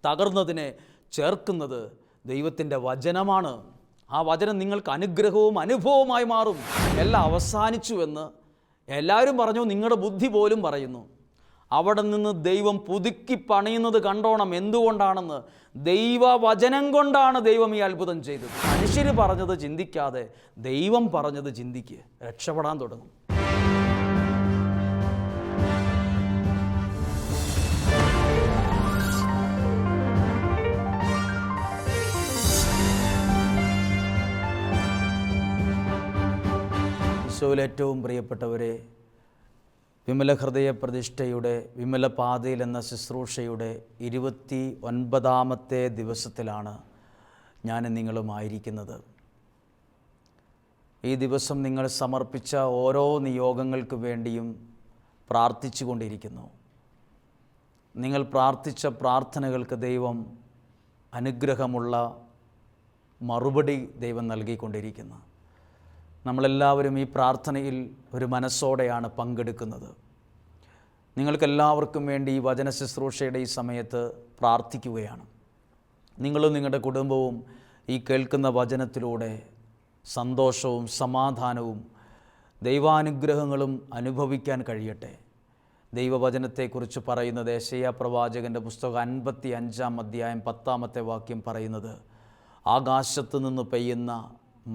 തകർന്നതിനെ ചേർക്കുന്നത് ദൈവത്തിൻ്റെ വചനമാണ്. ആ വചനം നിങ്ങൾക്ക് അനുഗ്രഹവും അനുഭവമായി മാറും. എല്ലാം അവസാനിച്ചുവെന്ന് എല്ലാവരും പറഞ്ഞു, നിങ്ങളുടെ ബുദ്ധി പോലും പറയുന്നു. അവിടെ നിന്ന് ദൈവം പുതുക്കി പണിയുന്നത് കണ്ടോണം. എന്തുകൊണ്ടാണെന്ന്, ദൈവവചനം കൊണ്ടാണ് ദൈവം ഈ അത്ഭുതം ചെയ്തത്. മനുഷ്യർ പറഞ്ഞത് ചിന്തിക്കാതെ ദൈവം പറഞ്ഞത് ചിന്തിക്ക്, രക്ഷപ്പെടാൻ തുടങ്ങും. ഈശോയിൽ ഏറ്റവും പ്രിയപ്പെട്ടവരെ, വിമല ഹൃദയ പ്രതിഷ്ഠയുടെ വിമല പാതയിൽ എന്ന ശുശ്രൂഷയുടെ 29ാമത്തെ ദിവസത്തിലാണ് ഞാൻ നിങ്ങളുമായിരിക്കുന്നത്. ഈ ദിവസം നിങ്ങൾ സമർപ്പിച്ച ഓരോ നിയോഗങ്ങൾക്ക് വേണ്ടിയും പ്രാർത്ഥിച്ചു കൊണ്ടിരിക്കുന്നു. നിങ്ങൾ പ്രാർത്ഥിച്ച പ്രാർത്ഥനകൾക്ക് ദൈവം അനുഗ്രഹമുള്ള മറുപടി ദൈവം നൽകിക്കൊണ്ടിരിക്കുന്നു. നമ്മളെല്ലാവരും ഈ പ്രാർത്ഥനയിൽ ഒരു മനസ്സോടെയാണ് പങ്കെടുക്കുന്നത്. നിങ്ങൾക്കെല്ലാവർക്കും വേണ്ടി ഈ വചന ശുശ്രൂഷയുടെ ഈ സമയത്ത് പ്രാർത്ഥിക്കുകയാണ്. നിങ്ങളും നിങ്ങളുടെ കുടുംബവും ഈ കേൾക്കുന്ന വചനത്തിലൂടെ സന്തോഷവും സമാധാനവും ദൈവാനുഗ്രഹങ്ങളും അനുഭവിക്കാൻ കഴിയട്ടെ. ദൈവവചനത്തെക്കുറിച്ച് പറയുന്നത് യെശയ്യാ പ്രവാചകൻ്റെ പുസ്തകം 55-ാം അധ്യായം 10-ാമത്തെ വാക്യം പറയുന്നത്, ആകാശത്തു നിന്ന് പെയ്യുന്ന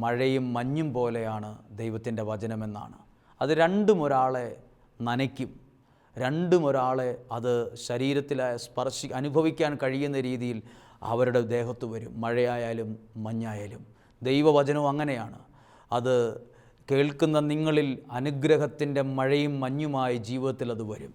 മഴയും മഞ്ഞും പോലെയാണ് ദൈവത്തിൻ്റെ വചനമെന്നാണ്. അത് രണ്ടും ഒരാളെ നനയ്ക്കും, രണ്ടും ഒരാളെ അത് ശരീരത്തിൽ അനുഭവിക്കാൻ കഴിയുന്ന രീതിയിൽ അവരുടെ ദേഹത്ത് വരും. മഴയായാലും മഞ്ഞായാലും ദൈവവചനവും അങ്ങനെയാണ്. അത് കേൾക്കുന്ന നിങ്ങളിൽ അനുഗ്രഹത്തിൻ്റെ മഴയും മഞ്ഞുമായി ജീവിതത്തിൽ അത് വരും.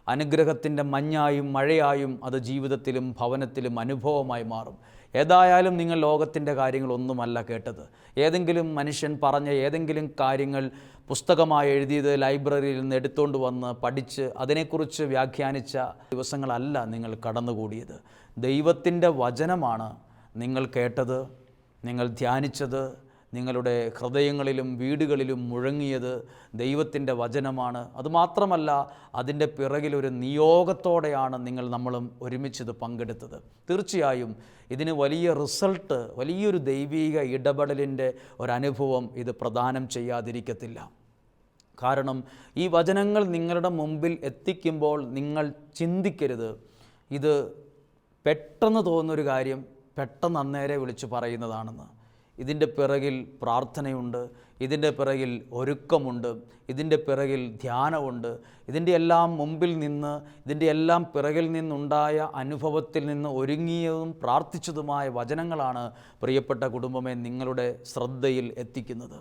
അനുഗ്രഹത്തിൻ്റെ മഞ്ഞായും മഴയായും അത് ജീവിതത്തിലും ഭവനത്തിലും അനുഭവമായി മാറും. ഏതായാലും നിങ്ങൾ ലോകത്തിൻ്റെ കാര്യങ്ങളൊന്നുമല്ല കേട്ടത്. ഏതെങ്കിലും മനുഷ്യൻ പറഞ്ഞ ഏതെങ്കിലും കാര്യങ്ങൾ പുസ്തകമായി എഴുതിയത് ലൈബ്രറിയിൽ നിന്ന് എടുത്തുകൊണ്ട് വന്ന് പഠിച്ച് അതിനെക്കുറിച്ച് വ്യാഖ്യാനിച്ച ദിവസങ്ങളല്ല നിങ്ങൾ കടന്നുകൂടിയത്. ദൈവത്തിൻ്റെ വചനമാണ് നിങ്ങൾ കേട്ടത്, നിങ്ങൾ ധ്യാനിച്ചത്, നിങ്ങളുടെ ഹൃദയങ്ങളിലും വീടുകളിലും മുഴങ്ങിയത് ദൈവത്തിൻ്റെ വചനമാണ്. അതുമാത്രമല്ല, അതിൻ്റെ പിറകിലൊരു നിയോഗത്തോടെയാണ് നമ്മളും ഒരുമിച്ചത് പങ്കെടുത്തത്. തീർച്ചയായും ഇതിന് വലിയ റിസൾട്ട്, വലിയൊരു ദൈവീക ഇടപെടലിൻ്റെ ഒരനുഭവം ഇത് പ്രദാനം ചെയ്യാതിരിക്കത്തില്ല. കാരണം ഈ വചനങ്ങൾ നിങ്ങളുടെ മുമ്പിൽ എത്തിക്കുമ്പോൾ നിങ്ങൾ ചിന്തിക്കരുത്, ഇത് പെട്ടെന്ന് തോന്നുന്നൊരു കാര്യം പെട്ടെന്ന് അന്നേരെ വിളിച്ചു പറയുന്നതാണെന്ന്. ഇതിൻ്റെ പിറകിൽ പ്രാർത്ഥനയുണ്ട്, ഇതിൻ്റെ പിറകിൽ ഒരുക്കമുണ്ട്, ഇതിൻ്റെ പിറകിൽ ധ്യാനമുണ്ട്. ഇതിൻ്റെ എല്ലാം മുമ്പിൽ നിന്ന്, ഇതിൻ്റെ എല്ലാം പിറകിൽ നിന്നുണ്ടായ അനുഭവത്തിൽ നിന്ന് ഒരുങ്ങിയതും പ്രാർത്ഥിച്ചതുമായ വചനങ്ങളാണ് പ്രിയപ്പെട്ട കുടുംബമേ നിങ്ങളുടെ ശ്രദ്ധയിൽ എത്തിക്കുന്നത്.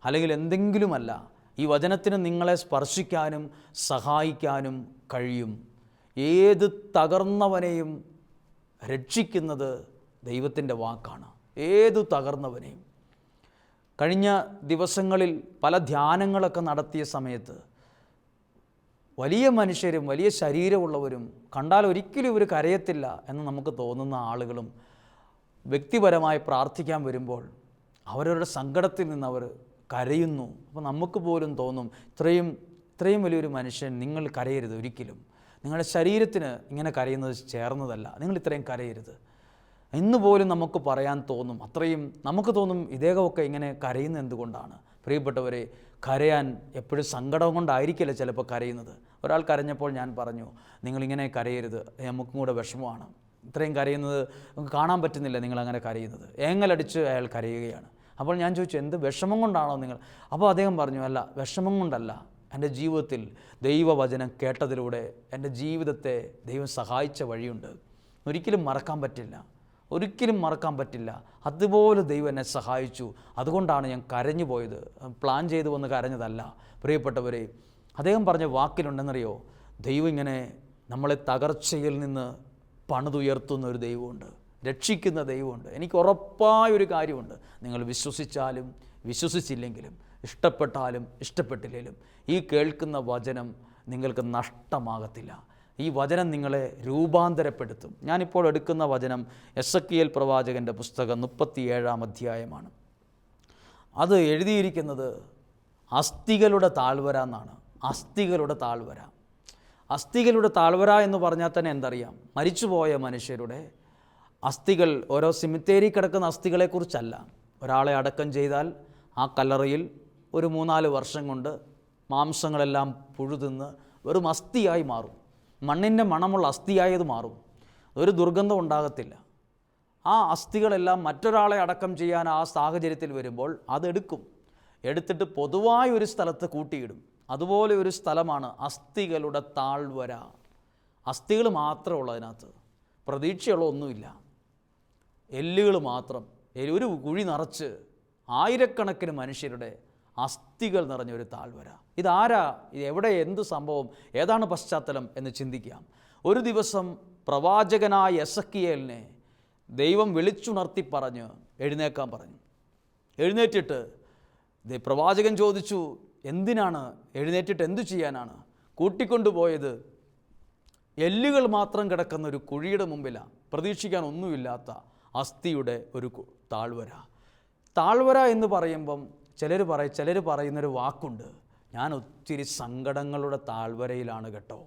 അല്ലെങ്കിൽ എന്തെങ്കിലുമല്ല, ഈ വചനത്തിന് നിങ്ങളെ സ്പർശിക്കാനും സഹായിക്കാനും കഴിയും. ഏത് തകർന്നവനെയും രക്ഷിക്കുന്നത് ദൈവത്തിൻ്റെ വാക്കാണ്. ഏതു തകർന്നവനെയും. കഴിഞ്ഞ ദിവസങ്ങളിൽ പല ധ്യാനങ്ങളൊക്കെ നടത്തിയ സമയത്ത് വലിയ മനുഷ്യരും വലിയ ശരീരമുള്ളവരും കണ്ടാൽ ഒരിക്കലും ഇവർ കരയത്തില്ല എന്ന് നമുക്ക് തോന്നുന്ന ആളുകളും വ്യക്തിപരമായി പ്രാർത്ഥിക്കാൻ വരുമ്പോൾ അവരവരുടെ സങ്കടത്തിൽ നിന്ന് അവർ കരയുന്നു. അപ്പോൾ നമുക്ക് പോലും തോന്നും, ഇത്രയും വലിയൊരു മനുഷ്യൻ, നിങ്ങൾ കരയരുത് ഒരിക്കലും. നിങ്ങളുടെ ശരീരത്തിന് ഇങ്ങനെ കരയുന്നത് ചേർന്നതല്ല, നിങ്ങൾ ഇത്രയും കരയരുത് എന്ന് പോലും നമുക്ക് പറയാൻ തോന്നും. അത്രയും നമുക്ക് തോന്നും, ഇദ്ദേഹമൊക്കെ ഇങ്ങനെ കരയുന്നത് എന്തുകൊണ്ടാണ്? പ്രിയപ്പെട്ടവരെ, കരയാൻ എപ്പോഴും സങ്കടം കൊണ്ടായിരിക്കില്ല ചിലപ്പോൾ കരയുന്നത്. ഒരാൾ കരഞ്ഞപ്പോൾ ഞാൻ പറഞ്ഞു, നിങ്ങളിങ്ങനെ കരയരുത്, നമുക്കും കൂടെ വിഷമമാണ്. ഇത്രയും കരയുന്നത് നമുക്ക് കാണാൻ പറ്റുന്നില്ല, നിങ്ങളങ്ങനെ കരയുന്നത്. ഏങ്ങലടിച്ച് അയാൾ കരയുകയാണ്. അപ്പോൾ ഞാൻ ചോദിച്ചു, എന്ത് വിഷമം കൊണ്ടാണോ നിങ്ങൾ? അപ്പോൾ അദ്ദേഹം പറഞ്ഞു, അല്ല, വിഷമം കൊണ്ടല്ല, എൻ്റെ ജീവിതത്തിൽ ദൈവവചനം കേട്ടതിലൂടെ എൻ്റെ ജീവിതത്തെ ദൈവം സഹായിച്ച വഴിയുണ്ട്, ഒരിക്കലും മറക്കാൻ പറ്റില്ല, ഒരിക്കലും മറക്കാൻ പറ്റില്ല. അതുപോലെ ദൈവം എന്നെ സഹായിച്ചു, അതുകൊണ്ടാണ് ഞാൻ കരഞ്ഞു പോയത്, പ്ലാൻ ചെയ്ത് വന്ന് കരഞ്ഞതല്ല. പ്രിയപ്പെട്ടവരെ, അദ്ദേഹം പറഞ്ഞ വാക്കിലുണ്ടെന്നറിയോ, ദൈവം ഇങ്ങനെ നമ്മളെ തകർച്ചയിൽ നിന്ന് പണിതുയർത്തുന്ന ഒരു ദൈവമുണ്ട്, രക്ഷിക്കുന്ന ദൈവമുണ്ട്. എനിക്ക് ഉറപ്പായൊരു കാര്യമുണ്ട്, നിങ്ങൾ വിശ്വസിച്ചാലും വിശ്വസിച്ചില്ലെങ്കിലും, ഇഷ്ടപ്പെട്ടാലും ഇഷ്ടപ്പെട്ടില്ലെങ്കിലും ഈ കേൾക്കുന്ന വചനം നിങ്ങൾക്ക് നഷ്ടമാകത്തില്ല. ഈ വചനം നിങ്ങളെ രൂപാന്തരപ്പെടുത്തും. ഞാനിപ്പോൾ എടുക്കുന്ന വചനം എസെക്കിയേൽ പ്രവാചകൻ്റെ പുസ്തകം 37-ാം അധ്യായമാണ്. അത് എഴുതിയിരിക്കുന്നത് അസ്ഥികളുടെ താഴ്വര എന്നാണ്. അസ്ഥികളുടെ താഴ്വര. അസ്ഥികളുടെ താഴ്വര എന്ന് പറഞ്ഞാൽ തന്നെ എന്തറിയാം? മരിച്ചുപോയ മനുഷ്യരുടെ അസ്ഥികൾ, ഓരോ സിമിത്തേരി കിടക്കുന്ന അസ്ഥികളെക്കുറിച്ചല്ല. ഒരാളെ അടക്കം ചെയ്താൽ ആ കല്ലറയിൽ ഒരു 3-4 വർഷം കൊണ്ട് മാംസങ്ങളെല്ലാം പുഴുതിന്ന് വെറും അസ്ഥിയായി മാറും. മണ്ണിൻ്റെ മണമുള്ള അസ്ഥിയായത് മാറും. ഒരു ദുർഗന്ധം ഉണ്ടാകത്തില്ല. ആ അസ്ഥികളെല്ലാം മറ്റൊരാളെ അടക്കം ചെയ്യാൻ ആ സാഹചര്യത്തിൽ വരുമ്പോൾ അതെടുക്കും. എടുത്തിട്ട് പൊതുവായ ഒരു സ്ഥലത്ത് കൂട്ടിയിടും. അതുപോലെ ഒരു സ്ഥലമാണ് അസ്ഥികളുടെ താഴ്വര. അസ്ഥികൾ മാത്രമുള്ള അതിനകത്ത്, പ്രതീക്ഷയുള്ള ഒന്നുമില്ല. എല്ലുകൾ മാത്രം. ഒരു കുഴി നിറച്ച് ആയിരക്കണക്കിന് മനുഷ്യരുടെ അസ്ഥികൾ നിറഞ്ഞൊരു താഴ്വര. ഇതാരാ? ഇത് എവിടെ? എന്ത് സംഭവം? ഏതാണ് പശ്ചാത്തലം എന്ന് ചിന്തിക്കാം. ഒരു ദിവസം പ്രവാചകനായ എസക്കിയേലിനെ ദൈവം വിളിച്ചുണർത്തി പറഞ്ഞ് എഴുന്നേക്കാൻ പറഞ്ഞു. എഴുന്നേറ്റിട്ട് പ്രവാചകൻ ചോദിച്ചു, എന്തിനാണ് എഴുന്നേറ്റിട്ട്? എന്തു ചെയ്യാനാണ്? കൂട്ടിക്കൊണ്ടുപോയത് എല്ലുകൾ മാത്രം കിടക്കുന്ന ഒരു കുഴിയുടെ മുമ്പിലാണ്. പ്രതീക്ഷിക്കാൻ ഒന്നുമില്ലാത്ത അസ്ഥിയുടെ ഒരു താഴ്വര. താഴ്വര എന്ന് പറയുമ്പം ചിലർ പറയുന്നൊരു വാക്കുണ്ട്, ഞാൻ ഒത്തിരി സങ്കടങ്ങളുടെ താഴ്വരയിലാണ് കേട്ടോ.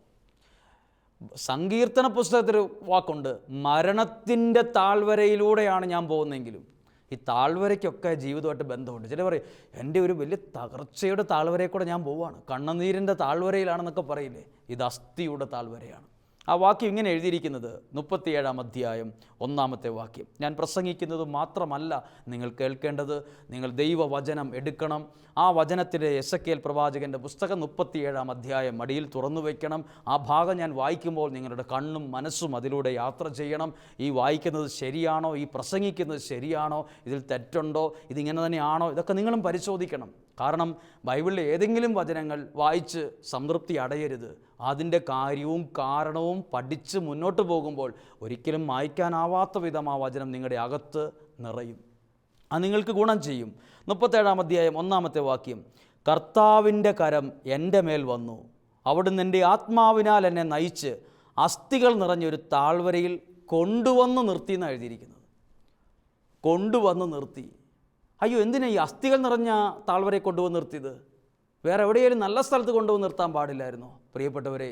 സങ്കീർത്തന പുസ്തകത്തിലൊരു വാക്കുണ്ട്, മരണത്തിൻ്റെ താഴ്വരയിലൂടെയാണ് ഞാൻ പോകുന്നതെങ്കിലും. ഈ താഴ്വരയ്ക്കൊക്കെ ജീവിതമായിട്ട് ബന്ധമുണ്ട്. ചിലർ പറയും, എൻ്റെ ഒരു വലിയ തകർച്ചയുടെ താഴ്വരയിൽ കൂടെ ഞാൻ പോവുകയാണ്, കണ്ണുനീരിൻ്റെ താഴ്വരയിലാണെന്നൊക്കെ പറയില്ലേ. ഇത് അസ്ഥിയുടെ താഴ്വരയാണ്. ആ വാക്യം ഇങ്ങനെ എഴുതിയിരിക്കുന്നത് 37-ാം അധ്യായം 1-ാമത്തെ വാക്യം. ഞാൻ പ്രസംഗിക്കുന്നത് മാത്രമല്ല നിങ്ങൾ കേൾക്കേണ്ടത്, നിങ്ങൾ ദൈവവചനം എടുക്കണം. ആ വചനത്തിലെ എസെക്കിയേൽ പ്രവാചകൻ്റെ പുസ്തകം 37-ാം അധ്യായം മടിയിൽ തുറന്നു വയ്ക്കണം. ആ ഭാഗം ഞാൻ വായിക്കുമ്പോൾ നിങ്ങളുടെ കണ്ണും മനസ്സും അതിലൂടെ യാത്ര ചെയ്യണം. ഈ വായിക്കുന്നത് ശരിയാണോ? ഈ പ്രസംഗിക്കുന്നത് ശരിയാണോ? ഇതിൽ തെറ്റുണ്ടോ? ഇതിങ്ങനെ തന്നെയാണോ? ഇതൊക്കെ നിങ്ങളും പരിശോധിക്കണം. കാരണം ബൈബിളിലെ ഏതെങ്കിലും വചനങ്ങൾ വായിച്ച് സംതൃപ്തി അടയരുത്. അതിൻ്റെ കാര്യവും കാരണവും പഠിച്ച് മുന്നോട്ട് പോകുമ്പോൾ ഒരിക്കലും മായ്ക്കാനാവാത്ത വിധം ആ വചനം നിങ്ങളുടെ അകത്ത് നിറയും. അത് നിങ്ങൾക്ക് ഗുണം ചെയ്യും. 37-ാം അധ്യായം 1-ാമത്തെ വാക്യം, കർത്താവിൻ്റെ കരം എൻ്റെ മേൽ വന്നു, അവിടുന്ന് എൻ്റെ ആത്മാവിനാൽ എന്നെ നയിച്ച് അസ്ഥികൾ നിറഞ്ഞൊരു താഴ്വരയിൽ കൊണ്ടുവന്ന് നിർത്തി എന്നാണ് എഴുതിയിരിക്കുന്നത്. കൊണ്ടുവന്ന് നിർത്തി. അയ്യോ, എന്തിനാ ഈ അസ്ഥികൾ നിറഞ്ഞ താഴ്വരയെ കൊണ്ടുവന്ന് നിർത്തിയത്? വേറെ എവിടെയെങ്കിലും നല്ല സ്ഥലത്ത് കൊണ്ടുവന്ന് നിർത്താൻ പാടില്ലായിരുന്നോ? പ്രിയപ്പെട്ടവരെ,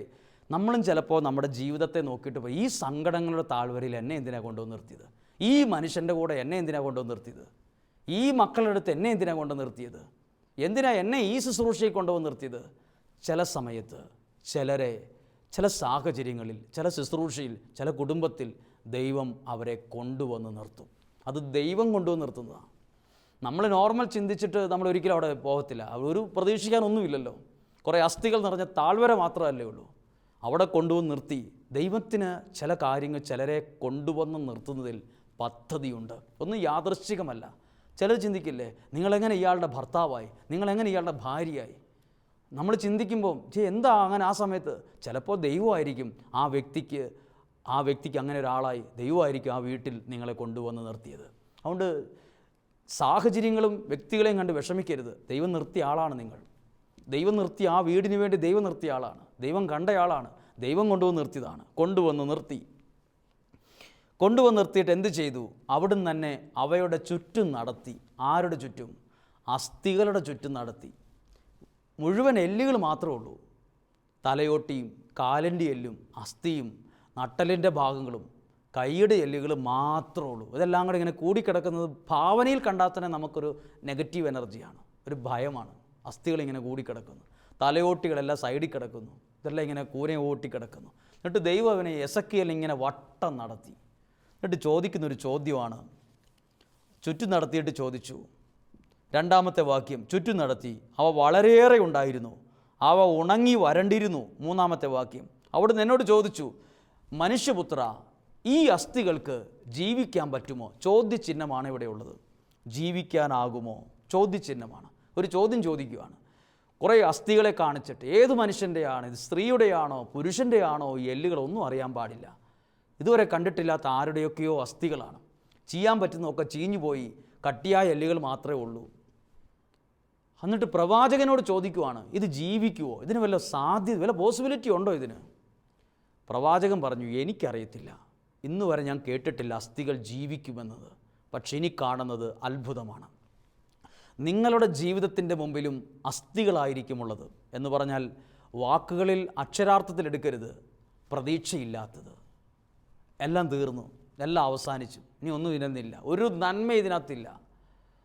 നമ്മളും ചിലപ്പോൾ നമ്മുടെ ജീവിതത്തെ നോക്കിയിട്ട് പോയി, ഈ സങ്കടങ്ങളുടെ താഴ്വരയിൽ എന്നെ എന്തിനാണ് കൊണ്ടുവന്ന് നിർത്തിയത്? ഈ മനുഷ്യൻ്റെ കൂടെ എന്നെ എന്തിനാണ് കൊണ്ടുവന്ന് നിർത്തിയത്? ഈ മക്കളുടെ അടുത്ത് എന്നെ എന്തിനാണ് കൊണ്ടുവന്ന് നിർത്തിയത്? എന്തിനാ എന്നെ ഈ ശുശ്രൂഷയിൽ കൊണ്ടുവന്ന് നിർത്തിയത്? ചില സമയത്ത് ചിലരെ, ചില സാഹചര്യങ്ങളിൽ, ചില ശുശ്രൂഷയിൽ, ചില കുടുംബത്തിൽ ദൈവം അവരെ കൊണ്ടുവന്ന് നിർത്തും. അത് ദൈവം കൊണ്ടുവന്ന് നിർത്തുന്നതാണ്. നമ്മൾ നോർമൽ ചിന്തിച്ചിട്ട് നമ്മൾ ഒരിക്കലും അവിടെ പോകത്തില്ല. ഒരു പ്രതീക്ഷിക്കാനൊന്നുമില്ലല്ലോ. കുറേ അസ്ഥികൾ നിറഞ്ഞ താഴ്വര മാത്രമല്ലേ ഉള്ളൂ. അവിടെ കൊണ്ടുവന്ന് നിർത്തി. ദൈവത്തിന് ചില കാര്യങ്ങൾ ചിലരെ കൊണ്ടുവന്ന് നിർത്തുന്നതിൽ പദ്ധതിയുണ്ട്. ഒന്നും യാദൃശ്ചികമല്ല. ചിലർ ചിന്തിക്കില്ലേ, നിങ്ങളെങ്ങനെ ഇയാളുടെ ഭർത്താവായി, നിങ്ങളെങ്ങനെ ഇയാളുടെ ഭാര്യയായി? നമ്മൾ ചിന്തിക്കുമ്പോൾ എന്താ അങ്ങനെ? ആ സമയത്ത് ചിലപ്പോൾ ദൈവമായിരിക്കും ആ വ്യക്തിക്ക് അങ്ങനെ ഒരാളായി ദൈവമായിരിക്കും ആ വീട്ടിൽ നിങ്ങളെ കൊണ്ടുവന്ന് നിർത്തിയത്. അതുകൊണ്ട് സാഹചര്യങ്ങളും വ്യക്തികളെയും കണ്ട് വിഷമിക്കരുത്. ദൈവം നിർത്തിയ ആളാണ് നിങ്ങൾ. ദൈവം നിർത്തിയ ആ വീടിന് വേണ്ടി ദൈവം നിർത്തിയ ആളാണ്. ദൈവം കണ്ടയാളാണ്. ദൈവം കൊണ്ടുവന്ന് നിർത്തിയതാണ്. കൊണ്ടുവന്ന് നിർത്തിയിട്ട് എന്ത് ചെയ്തു? അവിടുന്ന് തന്നെ അവയുടെ ചുറ്റും നടത്തി. ആരുടെ ചുറ്റും? അസ്ഥികളുടെ ചുറ്റും നടത്തി. മുഴുവൻ എല്ലുകൾ മാത്രമേ ഉള്ളൂ. തലയോട്ടിയും കാലിൻ്റെ എല്ലും അസ്ഥിയും നട്ടലിൻ്റെ ഭാഗങ്ങളും കൈയുടെ എല്ലുകൾ മാത്രമേ ഉള്ളൂ. ഇതെല്ലാം കൂടെ ഇങ്ങനെ കൂടിക്കിടക്കുന്നത് ഭാവനയിൽ കണ്ടാൽ തന്നെ നമുക്കൊരു നെഗറ്റീവ് എനർജിയാണ്, ഒരു ഭയമാണ്. അസ്ഥികളിങ്ങനെ കൂടിക്കിടക്കുന്നു, തലയോട്ടികളെല്ലാം സൈഡിൽ കിടക്കുന്നു, ഇതെല്ലാം ഇങ്ങനെ കൂരയെ ഓട്ടിക്കിടക്കുന്നു. എന്നിട്ട് ദൈവം അവനെ എസെക്കിയേൽ ഇങ്ങനെ വട്ടം നടത്തി. എന്നിട്ട് ചോദിക്കുന്നൊരു ചോദ്യമാണ്. ചുറ്റും നടത്തിയിട്ട് ചോദിച്ചു, 2-ാമത്തെ വാക്യം, ചുറ്റും നടത്തി, അവ വളരെയേറെ ഉണ്ടായിരുന്നു, അവ ഉണങ്ങി വരണ്ടിരുന്നു. 3-ാമത്തെ വാക്യം, അവിടുന്ന് എന്നോട് ചോദിച്ചു, മനുഷ്യപുത്ര, ഈ അസ്ഥികൾക്ക് ജീവിക്കാൻ പറ്റുമോ? ചോദ്യചിഹ്നമാണ് ഇവിടെ ഉള്ളത്. ജീവിക്കാനാകുമോ? ചോദ്യചിഹ്നമാണ്. ഒരു ചോദ്യം ചോദിക്കുകയാണ്. കുറേ അസ്ഥികളെ കാണിച്ചിട്ട്, ഏത് മനുഷ്യൻ്റെയാണ് ഇത്? സ്ത്രീയുടെയാണോ പുരുഷൻ്റെയാണോ? ഈ എല്ലുകളൊന്നും അറിയാൻ പാടില്ല. ഇതുവരെ കണ്ടിട്ടില്ലാത്ത ആരുടെയൊക്കെയോ അസ്ഥികളാണ്. ചെയ്യാൻ പറ്റുന്നതൊക്കെ ചീഞ്ഞുപോയി, കട്ടിയായ എല്ലുകൾ മാത്രമേ ഉള്ളൂ. എന്നിട്ട് പ്രവാചകനോട് ചോദിക്കുവാണ്, ഇത് ജീവിക്കുമോ? ഇതിന് വല്ല സാധ്യത, വല്ല പോസിബിലിറ്റി ഉണ്ടോ ഇതിന്? പ്രവാചകൻ പറഞ്ഞു, എനിക്കറിയത്തില്ല, ഇന്ന് വരെ ഞാൻ കേട്ടിട്ടില്ല അസ്ഥികൾ ജീവിക്കുമെന്നത്. പക്ഷെ ഇനി കാണുന്നത് അത്ഭുതമാണ്. നിങ്ങളുടെ ജീവിതത്തിൻ്റെ മുമ്പിലും അസ്ഥികളായിരിക്കുമുള്ളത്. എന്ന് പറഞ്ഞാൽ വാക്കുകളിൽ അക്ഷരാർത്ഥത്തിൽ എടുക്കരുത്. പ്രതീക്ഷയില്ലാത്തത്. എല്ലാം തീർന്നു, എല്ലാം അവസാനിച്ചു, ഇനി ഒന്നും ഇതിനൊന്നില്ല, ഒരു നന്മ ഇതിനകത്തില്ല.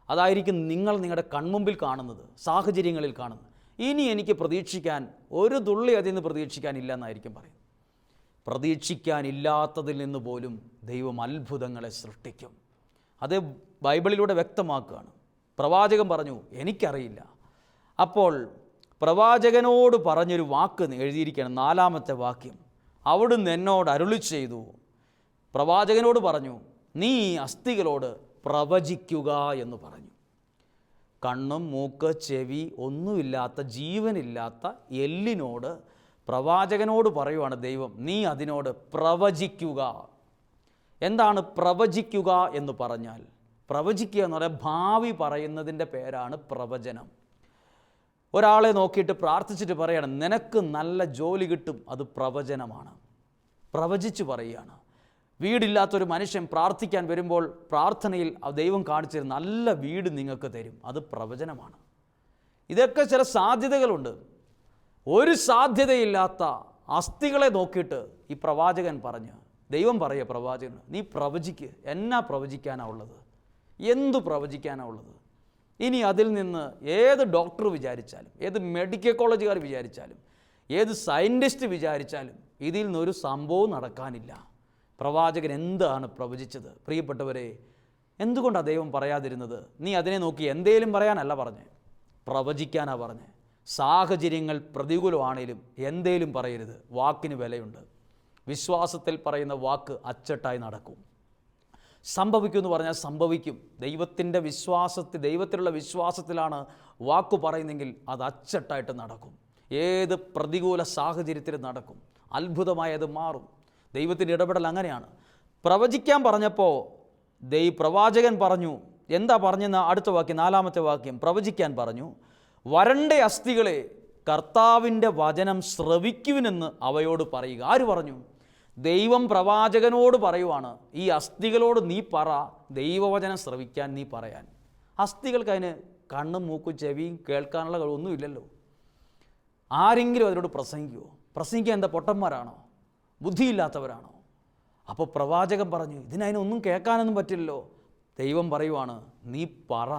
അതായിരിക്കും നിങ്ങൾ നിങ്ങളുടെ കൺമുമ്പിൽ കാണുന്നത്, സാഹചര്യങ്ങളിൽ കാണുന്നത്. ഇനി എനിക്ക് പ്രതീക്ഷിക്കാൻ ഒരു തുള്ളി അതിൽ നിന്ന് പ്രതീക്ഷിക്കാനില്ല എന്നായിരിക്കും പറയുന്നത്. പ്രതീക്ഷിക്കാനില്ലാത്തതിൽ നിന്ന് പോലും ദൈവം അത്ഭുതങ്ങളെ സൃഷ്ടിക്കും. അത് ബൈബിളിലൂടെ വ്യക്തമാക്കുകയാണ്. പ്രവാചകൻ പറഞ്ഞു, എനിക്കറിയില്ല. അപ്പോൾ പ്രവാചകനോട് പറഞ്ഞൊരു വാക്ക് എഴുതിയിരിക്കുകയാണ്, 4-ാമത്തെ വാക്യം. അവിടുന്ന് എന്നോട് അരുളി ചെയ്തു, പ്രവാചകനോട് പറഞ്ഞു, നീ അസ്ഥികളോട് പ്രവചിക്കുക എന്ന് പറഞ്ഞു. കണ്ണും മൂക്ക് ചെവി ഒന്നുമില്ലാത്ത, ജീവനില്ലാത്ത എല്ലിനോട്, പ്രവാചകനോട് പറയുവാണ് ദൈവം, നീ അതിനോട് പ്രവചിക്കുക. എന്താണ് പ്രവചിക്കുക എന്ന് പറഞ്ഞാൽ? പ്രവചിക്കുക എന്ന് പറഞ്ഞാൽ ഭാവി പറയുന്നതിൻ്റെ പേരാണ് പ്രവചനം. ഒരാളെ നോക്കിയിട്ട് പ്രാർത്ഥിച്ചിട്ട് പറയണം, നിനക്ക് നല്ല ജോലി കിട്ടും, അത് പ്രവചനമാണ്. പ്രവചിച്ച് പറയുകയാണ്. വീടില്ലാത്തൊരു മനുഷ്യൻ പ്രാർത്ഥിക്കാൻ വരുമ്പോൾ പ്രാർത്ഥനയിൽ ദൈവം കാണിച്ചു തരും, നല്ല വീട് നിങ്ങൾക്ക് തരും, അത് പ്രവചനമാണ്. ഇതൊക്കെ ചില സാധ്യതകളുണ്ട്. ഒരു സാധ്യതയില്ലാത്ത അസ്ഥികളെ നോക്കിയിട്ട് ഈ പ്രവാചകൻ പറഞ്ഞു, ദൈവം പറയുക പ്രവാചകൻ, നീ പ്രവചിക്ക്. എന്നാ പ്രവചിക്കാനാണ് ഉള്ളത്? എന്തു പ്രവചിക്കാനാണ് ഉള്ളത്? ഇനി അതിൽ നിന്ന് ഏത് ഡോക്ടർ വിചാരിച്ചാലും, ഏത് മെഡിക്കൽ കോളേജുകാർ വിചാരിച്ചാലും, ഏത് സയൻറ്റിസ്റ്റ് വിചാരിച്ചാലും ഇതിൽ നിന്നൊരു സംഭവം നടക്കാനില്ല. പ്രവാചകൻ എന്താണ് പ്രവചിച്ചത്? പ്രിയപ്പെട്ടവരെ, എന്തുകൊണ്ടാണ് ദൈവം പറയാതിരുന്നത്? നീ അതിനെ നോക്കി എന്തേലും പറയാനല്ല പറഞ്ഞേ, പ്രവചിക്കാനാണ് പറഞ്ഞേ. സാഹചര്യങ്ങൾ പ്രതികൂലമാണേലും എന്തേലും പറയരുത്. വാക്കിന് വിലയുണ്ട്. വിശ്വാസത്തിൽ പറയുന്ന വാക്ക് അച്ചട്ടായി നടക്കും. സംഭവിക്കുമെന്ന് പറഞ്ഞാൽ സംഭവിക്കും. ദൈവത്തിലുള്ള വിശ്വാസത്തിലാണ് വാക്ക് പറയുന്നെങ്കിൽ അത് അച്ചട്ടായിട്ട് നടക്കും. ഏത് പ്രതികൂല സാഹചര്യത്തിലും നടക്കും. അത്ഭുതമായി അത് മാറും. ദൈവത്തിൻ്റെ ഇടപെടൽ അങ്ങനെയാണ്. പ്രവചിക്കാൻ പറഞ്ഞപ്പോൾ പ്രവാചകൻ പറഞ്ഞു, എന്താ പറഞ്ഞെന്ന് അടുത്ത വാക്യം, 4-ാമത്തെ വാക്യം. പ്രവചിക്കാൻ പറഞ്ഞു, വരണ്ട അസ്ഥികളെ കർത്താവിൻ്റെ വചനം ശ്രവിക്കുവിനെന്ന് അവയോട് പറയുക. ആര് പറഞ്ഞു? ദൈവം പ്രവാചകനോട് പറയുവാണ്, ഈ അസ്ഥികളോട് നീ പറ, ദൈവവചനം ശ്രവിക്കാൻ നീ പറയാൻ. അസ്ഥികൾക്ക് അതിന് കണ്ണും മൂക്കും ചെവിയും കേൾക്കാനുള്ള കഴിവൊന്നുമില്ലല്ലോ. ആരെങ്കിലും അതിനോട് പ്രസംഗിക്കുമോ? പ്രസംഗിക്കാൻ എന്താ പൊട്ടന്മാരാണോ? ബുദ്ധിയില്ലാത്തവരാണോ? അപ്പോൾ പ്രവാചകൻ പറഞ്ഞു, ഇതിനൊന്നും കേൾക്കാനൊന്നും പറ്റില്ലല്ലോ. ദൈവം പറയുവാണ്, നീ പറ.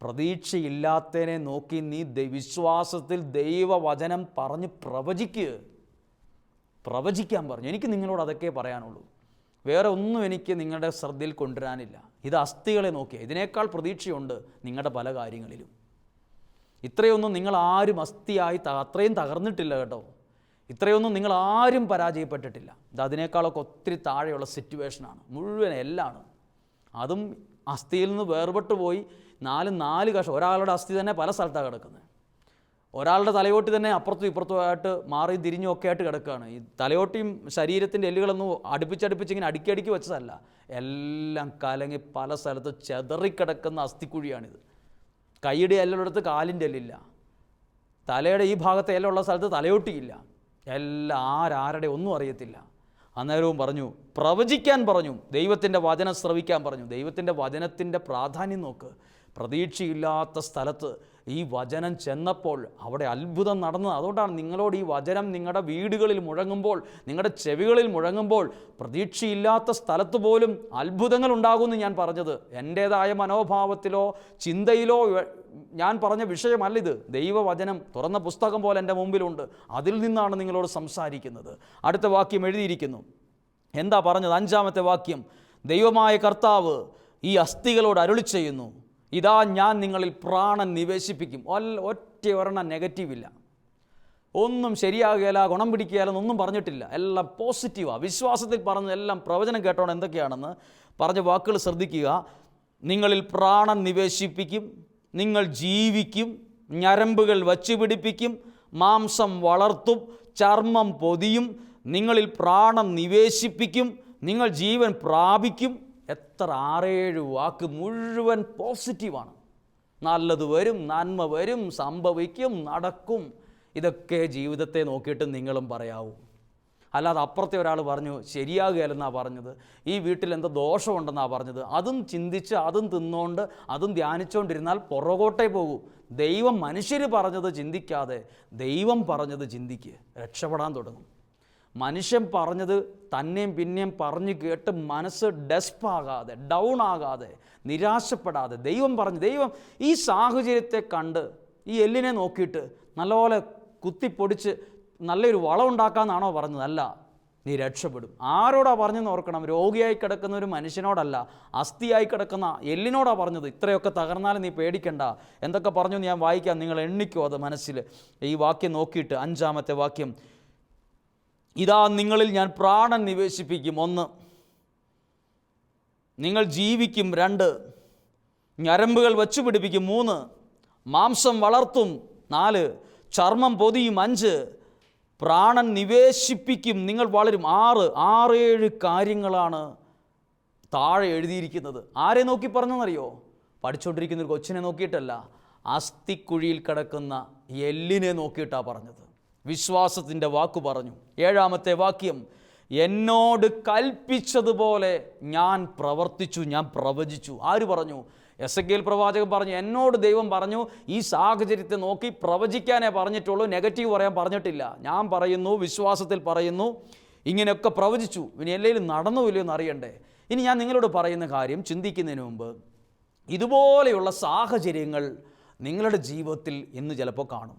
പ്രതീക്ഷയില്ലാത്തതിനെ നോക്കി നീ വിശ്വാസത്തിൽ ദൈവവചനം പറഞ്ഞ് പ്രവചിക്കാൻ പറഞ്ഞു. എനിക്ക് നിങ്ങളോട് അതൊക്കെ പറയാനുള്ളൂ. വേറെ ഒന്നും എനിക്ക് നിങ്ങളുടെ ശ്രദ്ധയിൽ കൊണ്ടുവരാനില്ല. ഇത് അസ്ഥികളെ നോക്കിയാൽ ഇതിനേക്കാൾ പ്രതീക്ഷയുണ്ട് നിങ്ങളുടെ പല കാര്യങ്ങളിലും. ഇത്രയൊന്നും നിങ്ങൾ ആരും അസ്ഥിയായി അത്രയും തകർന്നിട്ടില്ല കേട്ടോ. ഇത്രയൊന്നും നിങ്ങൾ ആരും പരാജയപ്പെട്ടിട്ടില്ല. ഇത് അതിനേക്കാളൊക്കെ ഒത്തിരി താഴെയുള്ള സിറ്റുവേഷനാണ് മുഴുവൻ. എല്ലാം അതും അസ്ഥിയിൽ നിന്ന് വേർപെട്ട് പോയി നാല് കഷം. ഒരാളുടെ അസ്ഥി തന്നെ പല സ്ഥലത്താണ് കിടക്കുന്നത്. ഒരാളുടെ തലയോട്ടി തന്നെ അപ്പുറത്തും ഇപ്പുറത്തുമായിട്ട് മാറി തിരിഞ്ഞും ഒക്കെ ആയിട്ട് കിടക്കുകയാണ്. ഈ തലയോട്ടിയും ശരീരത്തിൻ്റെ എല്ലുകളൊന്നും അടുപ്പിച്ച് ഇങ്ങനെ അടുക്കി വെച്ചതല്ല. എല്ലാം കലങ്ങി പല സ്ഥലത്ത് ചെതറിക്കിടക്കുന്ന അസ്ഥിക്കുഴിയാണിത്. കൈയുടെ എല്ലുള്ളിടത്ത് കാലിൻ്റെ എല്ലില്ല. തലയുടെ ഈ ഭാഗത്തെ എല്ലുള്ള സ്ഥലത്ത് തലയോട്ടിയില്ല. എല്ലാം ആരാരുടെ ഒന്നും അറിയത്തില്ല. അന്നേരവും പറഞ്ഞു, പ്രവചിക്കാൻ പറഞ്ഞു, ദൈവത്തിൻ്റെ വചനം ശ്രവിക്കാൻ പറഞ്ഞു. ദൈവത്തിൻ്റെ വചനത്തിൻ്റെ പ്രാധാന്യം നോക്ക്. പ്രതീക്ഷയില്ലാത്ത സ്ഥലത്ത് ഈ വചനം ചെന്നപ്പോൾ അവിടെ അത്ഭുതം നടന്നത്. അതുകൊണ്ടാണ് നിങ്ങളോട് ഈ വചനം നിങ്ങളുടെ വീടുകളിൽ മുഴങ്ങുമ്പോൾ, നിങ്ങളുടെ ചെവികളിൽ മുഴങ്ങുമ്പോൾ പ്രതീക്ഷയില്ലാത്ത സ്ഥലത്ത് പോലും അത്ഭുതങ്ങൾ ഉണ്ടാകുമെന്ന് ഞാൻ പറഞ്ഞത്. എൻ്റേതായ മനോഭാവത്തിലോ ചിന്തയിലോ ഞാൻ പറഞ്ഞ വിഷയമല്ല ഇത്. ദൈവവചനം തുറന്ന പുസ്തകം പോലെ എൻ്റെ മുമ്പിലുണ്ട്. അതിൽ നിന്നാണ് നിങ്ങളോട് സംസാരിക്കുന്നത്. അടുത്ത വാക്യം എഴുതിയിരിക്കുന്നു. എന്താ പറഞ്ഞത്? 5-ാമത്തെ വാക്യം. ദൈവമായ കർത്താവ് ഈ അസ്ഥികളോട് അരുളി ചെയ്യുന്നു, ഇതാ ഞാൻ നിങ്ങളിൽ പ്രാണൻ നിവേശിപ്പിക്കും. ഒരെണ്ണം നെഗറ്റീവില്ല. ഒന്നും ശരിയാകുകയില്ല, ഗുണം പിടിക്കുകയില്ലെന്നൊന്നും പറഞ്ഞിട്ടില്ല. എല്ലാം പോസിറ്റീവാണ്. വിശ്വാസത്തിൽ പറഞ്ഞതെല്ലാം പ്രവചനം കേട്ടോണം എന്തൊക്കെയാണെന്ന് പറഞ്ഞ വാക്കുകൾ ശ്രദ്ധിക്കുക. നിങ്ങളിൽ പ്രാണൻ നിവേശിപ്പിക്കും, നിങ്ങൾ ജീവിക്കും, ഞരമ്പുകൾ വച്ചുപിടിപ്പിക്കും, മാംസം വളർത്തും, ചർമ്മം പൊതിയും, നിങ്ങളിൽ പ്രാണൻ നിവേശിപ്പിക്കും, നിങ്ങൾ ജീവൻ പ്രാപിക്കും. എത്ര 6-7 വാക്ക് മുഴുവൻ പോസിറ്റീവാണ്. നല്ലത് വരും, നന്മ വരും, സംഭവിക്കും, നടക്കും. ഇതൊക്കെ ജീവിതത്തെ നോക്കിയിട്ട് നിങ്ങളും പറയാവൂ. അല്ലാതെ അപ്പുറത്തെ ഒരാൾ പറഞ്ഞു ശരിയാകുകയല്ലെന്നാണ് പറഞ്ഞത്, ഈ വീട്ടിൽ എന്തോ ദോഷമുണ്ടെന്നാണ് പറഞ്ഞത്, അതും ചിന്തിച്ച് അതും തിന്നുകൊണ്ട് അതും ധ്യാനിച്ചുകൊണ്ടിരുന്നാൽ പുറകോട്ടേ പോകൂ. ദൈവം മനുഷ്യർ പറഞ്ഞത് ചിന്തിക്കാതെ ദൈവം പറഞ്ഞത് ചിന്തിക്കുക, രക്ഷപ്പെടാൻ തുടങ്ങും. മനുഷ്യൻ പറഞ്ഞത് തന്നെയും പിന്നെയും പറഞ്ഞു കേട്ട് മനസ്സ് ഡെസ്പാകാതെ, ഡൗൺ ആകാതെ, നിരാശപ്പെടാതെ ദൈവം ഈ സാഹചര്യത്തെ കണ്ട് ഈ എല്ലിനെ നോക്കിയിട്ട് നല്ലപോലെ കുത്തിപ്പൊടിച്ച് നല്ലൊരു വളം ഉണ്ടാക്കാമെന്നാണോ പറഞ്ഞത്? അല്ല, നീ രക്ഷപ്പെടും. ആരോടാ പറഞ്ഞെന്ന് ഓർക്കണം. രോഗിയായി കിടക്കുന്ന ഒരു മനുഷ്യനോടല്ല, അസ്ഥിയായി കിടക്കുന്ന എല്ലിനോടാണ് പറഞ്ഞത്. ഇത്രയൊക്കെ തകർന്നാലും നീ പേടിക്കണ്ട. എന്തൊക്കെ പറഞ്ഞു ഞാൻ വായിക്കാം, നിങ്ങൾ എണ്ണിക്കോ അത് മനസ്സിൽ. ഈ വാക്യം നോക്കിയിട്ട് 5-ാമത്തെ വാക്യം, ഇതാ നിങ്ങളിൽ ഞാൻ പ്രാണൻ നിവേശിപ്പിക്കും. 1, നിങ്ങൾ ജീവിക്കും. 2, ഞരമ്പുകൾ വച്ചു പിടിപ്പിക്കും. 3, മാംസം വളർത്തും. 4, ചർമ്മം പൊതിയും. 5, പ്രാണൻ നിവേശിപ്പിക്കും, നിങ്ങൾ വളരും. 6 കാര്യങ്ങളാണ് താഴെ എഴുതിയിരിക്കുന്നത്. ആരെ നോക്കി പറഞ്ഞെന്നറിയോ? പഠിച്ചുകൊണ്ടിരിക്കുന്ന ഒരു കൊച്ചിനെ നോക്കിയിട്ടല്ല, അസ്ഥിക്കുഴിയിൽ കിടക്കുന്ന എല്ലിനെ നോക്കിയിട്ടാണ് പറഞ്ഞത്. വിശ്വാസത്തിൻ്റെ വാക്ക് പറഞ്ഞു. 7-ാമത്തെ വാക്യം, എന്നോട് കൽപ്പിച്ചതുപോലെ ഞാൻ പ്രവർത്തിച്ചു, ഞാൻ പ്രവചിച്ചു. ആര് പറഞ്ഞു? എസെക്കിയേൽ പ്രവാചകൻ പറഞ്ഞു. എന്നോട് ദൈവം പറഞ്ഞു, ഈ സാഹചര്യത്തെ നോക്കി പ്രവചിക്കാനേ പറഞ്ഞിട്ടുള്ളൂ, നെഗറ്റീവ് പറയാൻ പറഞ്ഞിട്ടില്ല. ഞാൻ പറയുന്നു, വിശ്വാസത്തിൽ പറയുന്നു, ഇങ്ങനെയൊക്കെ പ്രവചിച്ചു. ഇനി എല്ലാം നടന്നുമില്ലയോ എന്ന് അറിയണ്ടേ? ഇനി ഞാൻ നിങ്ങളോട് പറയുന്ന കാര്യം ചിന്തിക്കുന്നതിന് മുമ്പ്, ഇതുപോലെയുള്ള സാഹചര്യങ്ങൾ നിങ്ങളുടെ ജീവിതത്തിൽ ഇന്ന് ചിലപ്പോൾ കാണും.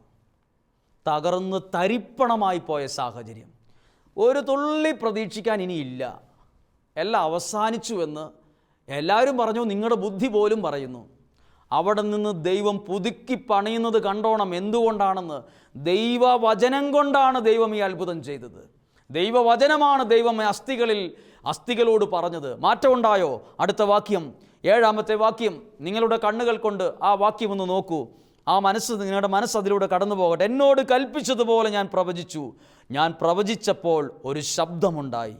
തകർന്ന് തരിപ്പണമായി പോയ സാഹചര്യം, ഒരു തുള്ളി പ്രതീക്ഷിക്കാൻ ഇനിയില്ല, എല്ലാം അവസാനിച്ചുവെന്ന് എല്ലാവരും പറഞ്ഞു, നിങ്ങളുടെ ബുദ്ധി പോലും പറയുന്നു. അവിടെ നിന്ന് ദൈവം പുതുക്കി പണിയുന്നത് കണ്ടോണം. എന്തുകൊണ്ടാണെന്ന്? ദൈവവചനം കൊണ്ടാണ് ദൈവം ഈ അത്ഭുതം ചെയ്തത്. ദൈവവചനമാണ് ദൈവം അസ്ഥികളോട് പറഞ്ഞത്. മാറ്റമുണ്ടായോ? അടുത്ത വാക്യം, 7-ാമത്തെ വാക്യം, നിങ്ങളുടെ കണ്ണുകൾ കൊണ്ട് ആ വാക്യം ഒന്ന് നോക്കൂ. നിങ്ങളുടെ മനസ്സ് അതിലൂടെ കടന്നു പോകട്ടെ. എന്നോട് കൽപ്പിച്ചതുപോലെ ഞാൻ പ്രവചിച്ചു. ഞാൻ പ്രവചിച്ചപ്പോൾ ഒരു ശബ്ദമുണ്ടായി,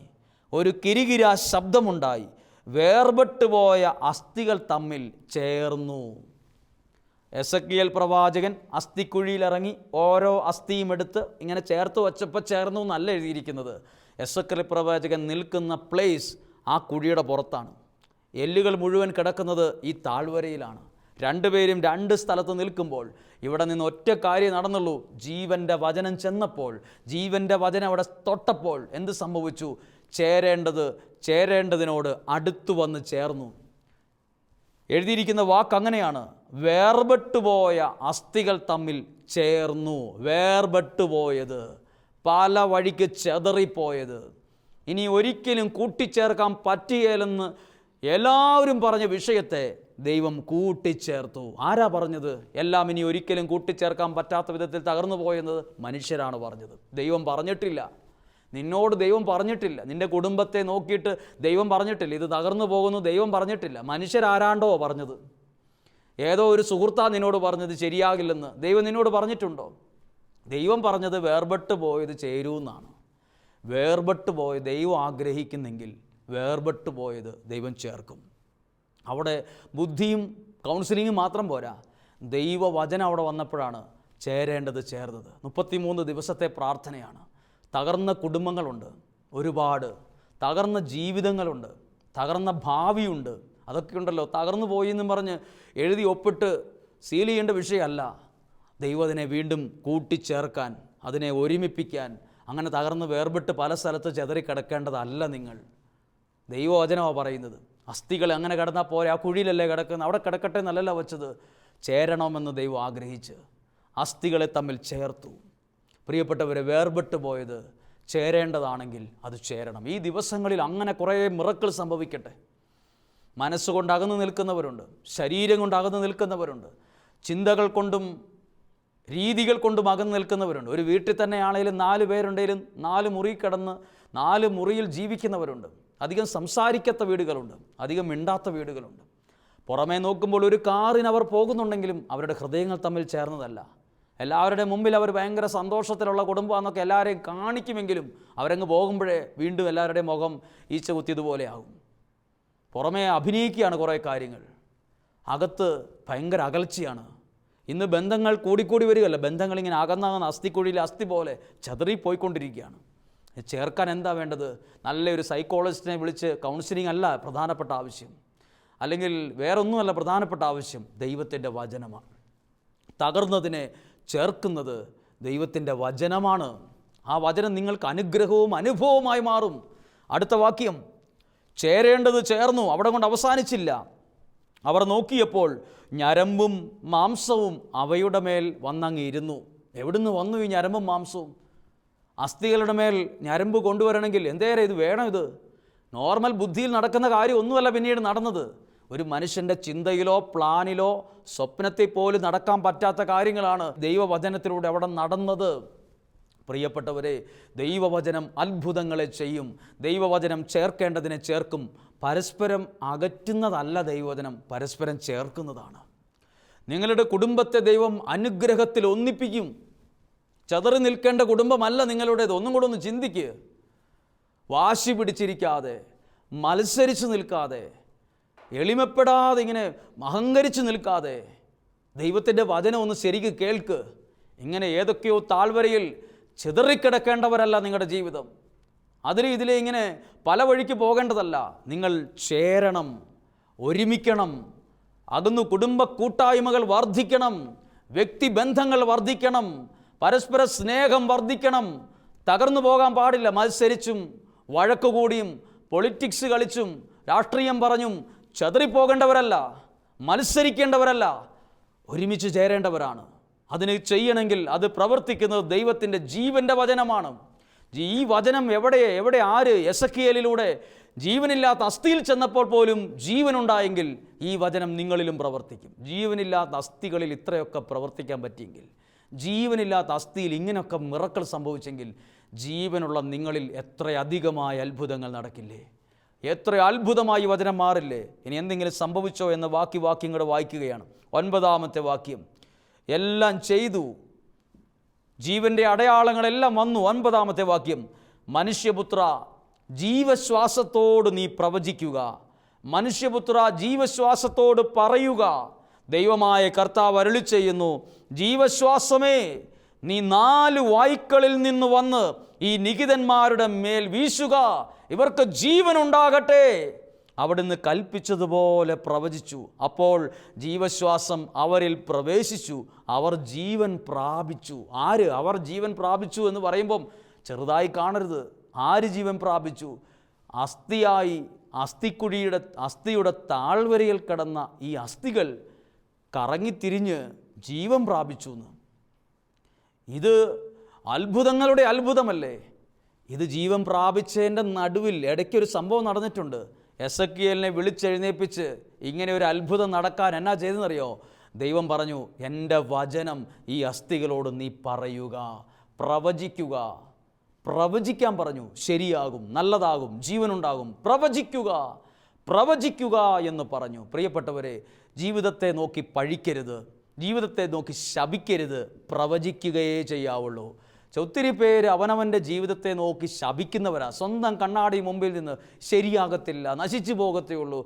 ഒരു കിരികിരാ ശബ്ദമുണ്ടായി, വേർപെട്ടുപോയ അസ്ഥികൾ തമ്മിൽ ചേർന്നു. എസെക്കിയേൽ പ്രവാചകൻ അസ്ഥിക്കുഴിയിലിറങ്ങി ഓരോ അസ്ഥിയും എടുത്ത് ഇങ്ങനെ ചേർത്ത് വച്ചപ്പോൾ ചേർന്നു എന്നല്ല എഴുതിയിരിക്കുന്നത്. എസെക്കിയേൽ പ്രവാചകൻ നിൽക്കുന്ന പ്ലേസ് ആ കുഴിയുടെ പുറത്താണ്. എല്ലുകൾ മുഴുവൻ കിടക്കുന്നത് ഈ താഴ്വരയിലാണ്. രണ്ടുപേരും 2 സ്ഥലത്ത് നിൽക്കുമ്പോൾ ഇവിടെ നിന്ന് ഒറ്റ കാര്യം നടന്നുള്ളൂ. ജീവൻ്റെ വചനം ചെന്നപ്പോൾ, ജീവൻ്റെ വചനം അവിടെ തൊട്ടപ്പോൾ എന്ത് സംഭവിച്ചു? ചേരേണ്ടതിനോട് അടുത്തു വന്ന് ചേർന്നു. എഴുതിയിരിക്കുന്ന വാക്ക് അങ്ങനെയാണ്, വേർപെട്ടുപോയ അസ്ഥികൾ തമ്മിൽ ചേർന്നു. വേർപെട്ടുപോയത്, പല വഴിക്ക് ചെതറിപ്പോയത്, ഇനി ഒരിക്കലും കൂട്ടിച്ചേർക്കാൻ പറ്റുകയില്ലെന്ന് എല്ലാവരും പറഞ്ഞ വിഷയത്തെ ദൈവം കൂട്ടിച്ചേർത്തു. ആരാ പറഞ്ഞത്? എല്ലാം ഇനി ഒരിക്കലും കൂട്ടിച്ചേർക്കാൻ പറ്റാത്ത വിധത്തിൽ തകർന്നു പോയെന്നത് മനുഷ്യരാണ് പറഞ്ഞത്. ദൈവം പറഞ്ഞിട്ടില്ല. നിന്നോട് ദൈവം പറഞ്ഞിട്ടില്ല. നിൻ്റെ കുടുംബത്തെ നോക്കിയിട്ട് ദൈവം പറഞ്ഞിട്ടില്ല, ഇത് തകർന്നു പോകുന്നു ദൈവം പറഞ്ഞിട്ടില്ല. മനുഷ്യരാരാണ്ടോ പറഞ്ഞത്. ഏതോ ഒരു സുഹൃത്താ നിന്നോട് പറഞ്ഞത് ശരിയാകില്ലെന്ന്. ദൈവം നിന്നോട് പറഞ്ഞിട്ടുണ്ടോ? ദൈവം പറഞ്ഞത് വേർപെട്ട് പോയത് ചേരൂന്നാണ്. വേർപെട്ട് പോയ ദൈവം ആഗ്രഹിക്കുന്നെങ്കിൽ വേർപെട്ട് പോയത് ദൈവം ചേർക്കും. അവിടെ ബുദ്ധിയും കൗൺസിലിങ്ങും മാത്രം പോരാ, ദൈവവചനം അവിടെ വന്നപ്പോഴാണ് ചേരേണ്ടത് ചേർന്നത്. 33 ദിവസത്തെ പ്രാർത്ഥനയാണ്. തകർന്ന കുടുംബങ്ങളുണ്ട്, ഒരുപാട് തകർന്ന ജീവിതങ്ങളുണ്ട്, തകർന്ന ഭാവിയുണ്ട്. അതൊക്കെ ഉണ്ടല്ലോ. തകർന്നു പോയി എന്നും പറഞ്ഞ് എഴുതി ഒപ്പിട്ട് സീൽ ചെയ്യേണ്ട വിഷയമല്ല. ദൈവം അതിനെ വീണ്ടും കൂട്ടിച്ചേർക്കാൻ, അതിനെ ഒരുമിപ്പിക്കാൻ, അങ്ങനെ തകർന്ന് വേർപെട്ട് പല സ്ഥലത്ത് ചെതറിക്കിടക്കേണ്ടതല്ല നിങ്ങൾ. ദൈവവചനമാണ് പറയുന്നത്. അസ്ഥികൾ അങ്ങനെ കിടന്നാൽ പോരെ, ആ കുഴിയിലല്ലേ കിടക്കുന്നത്, അവിടെ കിടക്കട്ടെ എന്നല്ലല്ല വച്ചത്. ചേരണമെന്ന് ദൈവം ആഗ്രഹിച്ച് അസ്ഥികളെ തമ്മിൽ ചേർത്തു. പ്രിയപ്പെട്ടവരെ, വേർപെട്ട് പോയത് ചേരേണ്ടതാണെങ്കിൽ അത് ചേരണം. ഈ ദിവസങ്ങളിൽ അങ്ങനെ കുറേ മിറക്കിൾ സംഭവിക്കട്ടെ. മനസ്സുകൊണ്ട് അകന്നു നിൽക്കുന്നവരുണ്ട്, ശരീരം കൊണ്ട് അകന്നു നിൽക്കുന്നവരുണ്ട്, ചിന്തകൾ കൊണ്ടും രീതികൾ കൊണ്ടും അകന്നു നിൽക്കുന്നവരുണ്ട്. ഒരു വീട്ടിൽ തന്നെ ആണെങ്കിലും 4 പേരുണ്ടെങ്കിലും 4 മുറി കിടന്ന് 4 മുറിയിൽ ജീവിക്കുന്നവരുണ്ട്. അധികം സംസാരിക്കാത്ത വീടുകളുണ്ട്, അധികം മിണ്ടാത്ത വീടുകളുണ്ട്. പുറമേ നോക്കുമ്പോൾ ഒരു കാറിന് അവർ പോകുന്നുണ്ടെങ്കിലും അവരുടെ ഹൃദയങ്ങൾ തമ്മിൽ ചേർന്നതല്ല. എല്ലാവരുടെയും മുമ്പിൽ അവർ ഭയങ്കര സന്തോഷത്തിലുള്ള കുടുംബമാണെന്നൊക്കെ എല്ലാവരെയും കാണിക്കുമെങ്കിലും അവരങ്ങ് പോകുമ്പോഴേ വീണ്ടും എല്ലാവരുടെയും മുഖം ഈച്ച കുത്തിയതുപോലെ ആകും. പുറമേ അഭിനയിക്കുകയാണ് കുറേ കാര്യങ്ങൾ, അകത്ത് ഭയങ്കര അകൽച്ചയാണ്. ഇന്ന് ബന്ധങ്ങൾ കൂടിക്കൂടി വരികയല്ല, ബന്ധങ്ങളിങ്ങനെ അകന്നകന്ന് അസ്ഥിക്കുഴിയിലെ അസ്ഥി പോലെ ചതറിപ്പോയിക്കൊണ്ടിരിക്കുകയാണ്. ചേർക്കാൻ എന്താ വേണ്ടത്? നല്ലൊരു സൈക്കോളജിസ്റ്റിനെ വിളിച്ച് കൗൺസിലിംഗ് അല്ല പ്രധാനപ്പെട്ട ആവശ്യം, അല്ലെങ്കിൽ വേറൊന്നുമല്ല പ്രധാനപ്പെട്ട ആവശ്യം. ദൈവത്തിൻ്റെ വചനമാണ്. തകർന്നതിനെ ചേർക്കുന്നത് ദൈവത്തിൻ്റെ വചനമാണ്. ആ വചനം നിങ്ങൾക്ക് അനുഗ്രഹവും അനുഭവമായി മാറും. അടുത്ത വാക്യം, ചേരേണ്ടത് ചേർന്നു. അവിടെ കൊണ്ട് അവസാനിച്ചില്ല. അവർ നോക്കിയപ്പോൾ ഞരമ്പും മാംസവും അവയുടെ മേൽ വന്നങ്ങിരുന്നു. എവിടുന്ന് വന്നു ഈ ഞരമ്പും മാംസവും? അസ്ഥികളുടെ മേൽ ഞരമ്പ് കൊണ്ടുവരണമെങ്കിൽ എന്തേരെ ഇത് വേണം? ഇത് നോർമൽ ബുദ്ധിയിൽ നടക്കുന്ന കാര്യം ഒന്നുമല്ല പിന്നീട് നടന്നത്. ഒരു മനുഷ്യൻ്റെ ചിന്തയിലോ പ്ലാനിലോ സ്വപ്നത്തിൽ പോലും നടക്കാൻ പറ്റാത്ത കാര്യങ്ങളാണ് ദൈവവചനത്തിലൂടെ അവിടെ നടന്നത്. പ്രിയപ്പെട്ടവരെ, ദൈവവചനം അത്ഭുതങ്ങളെ ചെയ്യും. ദൈവവചനം ചേർക്കേണ്ടതിനെ ചേർക്കും. പരസ്പരം അകറ്റുന്നതല്ല ദൈവവചനം, പരസ്പരം ചേർക്കുന്നതാണ്. നിങ്ങളുടെ കുടുംബത്തെ ദൈവം അനുഗ്രഹത്തിൽ ഒന്നിപ്പിക്കും. ചതറി നിൽക്കേണ്ട കുടുംബമല്ല നിങ്ങളുടേത്. ഒന്നും കൂടെ ഒന്ന് ചിന്തിക്കുക. വാശി പിടിച്ചിരിക്കാതെ, മത്സരിച്ച് നിൽക്കാതെ, എളിമപ്പെടാതെ, ഇങ്ങനെ അഹങ്കരിച്ച് നിൽക്കാതെ ദൈവത്തിൻ്റെ വചനം ഒന്ന് ശരിക്ക് കേൾക്ക്. ഇങ്ങനെ ഏതൊക്കെയോ താഴ്വരയിൽ ചിതറിക്കിടക്കേണ്ടവരല്ല നിങ്ങളുടെ ജീവിതം. അതിൽ ഇതിലെ ഇങ്ങനെ പല വഴിക്ക് പോകേണ്ടതല്ല. നിങ്ങൾ ചേരണം, ഒരുമിക്കണം. അതൊന്ന് കുടുംബ കൂട്ടായ്മകൾ വർദ്ധിക്കണം, വ്യക്തിബന്ധങ്ങൾ വർദ്ധിക്കണം, പരസ്പര സ്നേഹം വർദ്ധിക്കണം. തകർന്നു പോകാൻ പാടില്ല. മത്സരിച്ചും വഴക്കുകൂടിയും പൊളിറ്റിക്സ് കളിച്ചും രാഷ്ട്രീയം പറഞ്ഞും ചതറിപ്പോകേണ്ടവരല്ല, മത്സരിക്കേണ്ടവരല്ല, ഒരുമിച്ച് ചേരേണ്ടവരാണ്. അതിന് ചെയ്യണമെങ്കിൽ അത് പ്രവർത്തിക്കുന്നത് ദൈവത്തിൻ്റെ ജീവൻ്റെ വചനമാണ്. ഈ വചനം എവിടെ ആര്? എസെക്കിയേലിലൂടെ ജീവനില്ലാത്ത അസ്ഥിയിൽ ചെന്നപ്പോൾ പോലും ജീവനുണ്ടായെങ്കിൽ ഈ വചനം നിങ്ങളിലും പ്രവർത്തിക്കും. ജീവനില്ലാത്ത അസ്ഥികളിൽ ഇത്രയൊക്കെ പ്രവർത്തിക്കാൻ പറ്റിയെങ്കിൽ, ജീവനില്ലാത്ത അസ്ഥിയിൽ ഇങ്ങനെയൊക്കെ മിറക്കൾ സംഭവിച്ചെങ്കിൽ, ജീവനുള്ള നിങ്ങളിൽ എത്രയധികമായ അത്ഭുതങ്ങൾ നടക്കില്ലേ? എത്ര അത്ഭുതമായി വചനം മാറില്ലേ? ഇനി എന്തെങ്കിലും സംഭവിച്ചോ എന്ന വാക്യം കൂടെ വായിക്കുകയാണ്. 9-ാമത്തെ വാക്യം, എല്ലാം ചെയ്തു, ജീവൻ്റെ അടയാളങ്ങളെല്ലാം വന്നു. 9-ാമത്തെ വാക്യം, മനുഷ്യപുത്ര ജീവശ്വാസത്തോട് നീ പ്രവചിക്കുക, മനുഷ്യപുത്ര ജീവശ്വാസത്തോട് പറയുക. ദൈവമായ കർത്താവ് അരുളി ചെയ്യുന്നു, ജീവശ്വാസമേ, നീ 4 വായ്ക്കളിൽ നിന്ന് വന്ന് ഈ നികിതന്മാരുടെ മേൽ വീശുക, ഇവർക്ക് ജീവനുണ്ടാകട്ടെ. അവിടുന്ന് കൽപ്പിച്ചതുപോലെ പ്രവചിച്ചു. അപ്പോൾ ജീവശ്വാസം അവരിൽ പ്രവേശിച്ചു, അവർ ജീവൻ പ്രാപിച്ചു. ആര്? അവർ ജീവൻ പ്രാപിച്ചു എന്ന് പറയുമ്പം ചെറുതായി കാണരുത്. ആര് ജീവൻ പ്രാപിച്ചു? അസ്ഥിയായി അസ്ഥിയുടെ താഴ്വരയിൽ കിടന്ന ഈ അസ്ഥികൾ കറങ്ങിത്തിരിഞ്ഞ് ജീവൻ പ്രാപിച്ചു എന്ന്. ഇത് അത്ഭുതങ്ങളുടെ അത്ഭുതമല്ലേ? ഇത് ജീവൻ പ്രാപിച്ചതിൻ്റെ നടുവിൽ ഇടയ്ക്കൊരു സംഭവം നടന്നിട്ടുണ്ട്. എസെക്കിയേലിനെ വിളിച്ചെഴുന്നേൽപ്പിച്ച് ഇങ്ങനെ ഒരു അത്ഭുതം നടക്കാൻ എന്നാ ചെയ്തെന്നറിയോ? ദൈവം പറഞ്ഞു, എൻ്റെ വചനം ഈ അസ്ഥികളോട് നീ പറയുക, പ്രവചിക്കുക. പ്രവചിക്കാൻ പറഞ്ഞു. ശരിയാകും, നല്ലതാകും, ജീവനുണ്ടാകും. പ്രവചിക്കുക എന്ന് പറഞ്ഞു. പ്രിയപ്പെട്ടവരെ, ജീവിതത്തെ നോക്കി പഴിക്കരുത്, ജീവിതത്തെ നോക്കി ശപിക്കരുത്, പ്രവചിക്കുകയേ ചെയ്യാവുള്ളൂ. ഒത്തിരി പേര് അവനവൻ്റെ ജീവിതത്തെ നോക്കി ശപിക്കുന്നവരാ. സ്വന്തം കണ്ണാടി മുമ്പിൽ നിന്ന് ശരിയാകത്തില്ല, നശിച്ചു പോകത്തേ ഉള്ളൂ,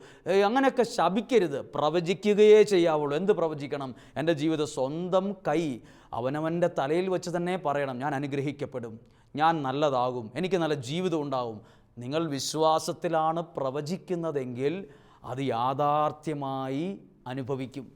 അങ്ങനെയൊക്കെ ശപിക്കരുത്. പ്രവചിക്കുകയേ ചെയ്യാവുള്ളൂ. എന്ത് പ്രവചിക്കണം? എൻ്റെ ജീവിതം സ്വന്തം കൈ അവനവൻ്റെ തലയിൽ വെച്ച് തന്നെ പറയണം, ഞാൻ അനുഗ്രഹിക്കപ്പെടും, ഞാൻ നല്ലതാകും, എനിക്ക് നല്ല ജീവിതം ഉണ്ടാകും. നിങ്ങൾ വിശ്വാസത്തിലാണ് പ്രവചിക്കുന്നതെങ്കിൽ അത് യാഥാർത്ഥ്യമായി അനുഭവിക്കും.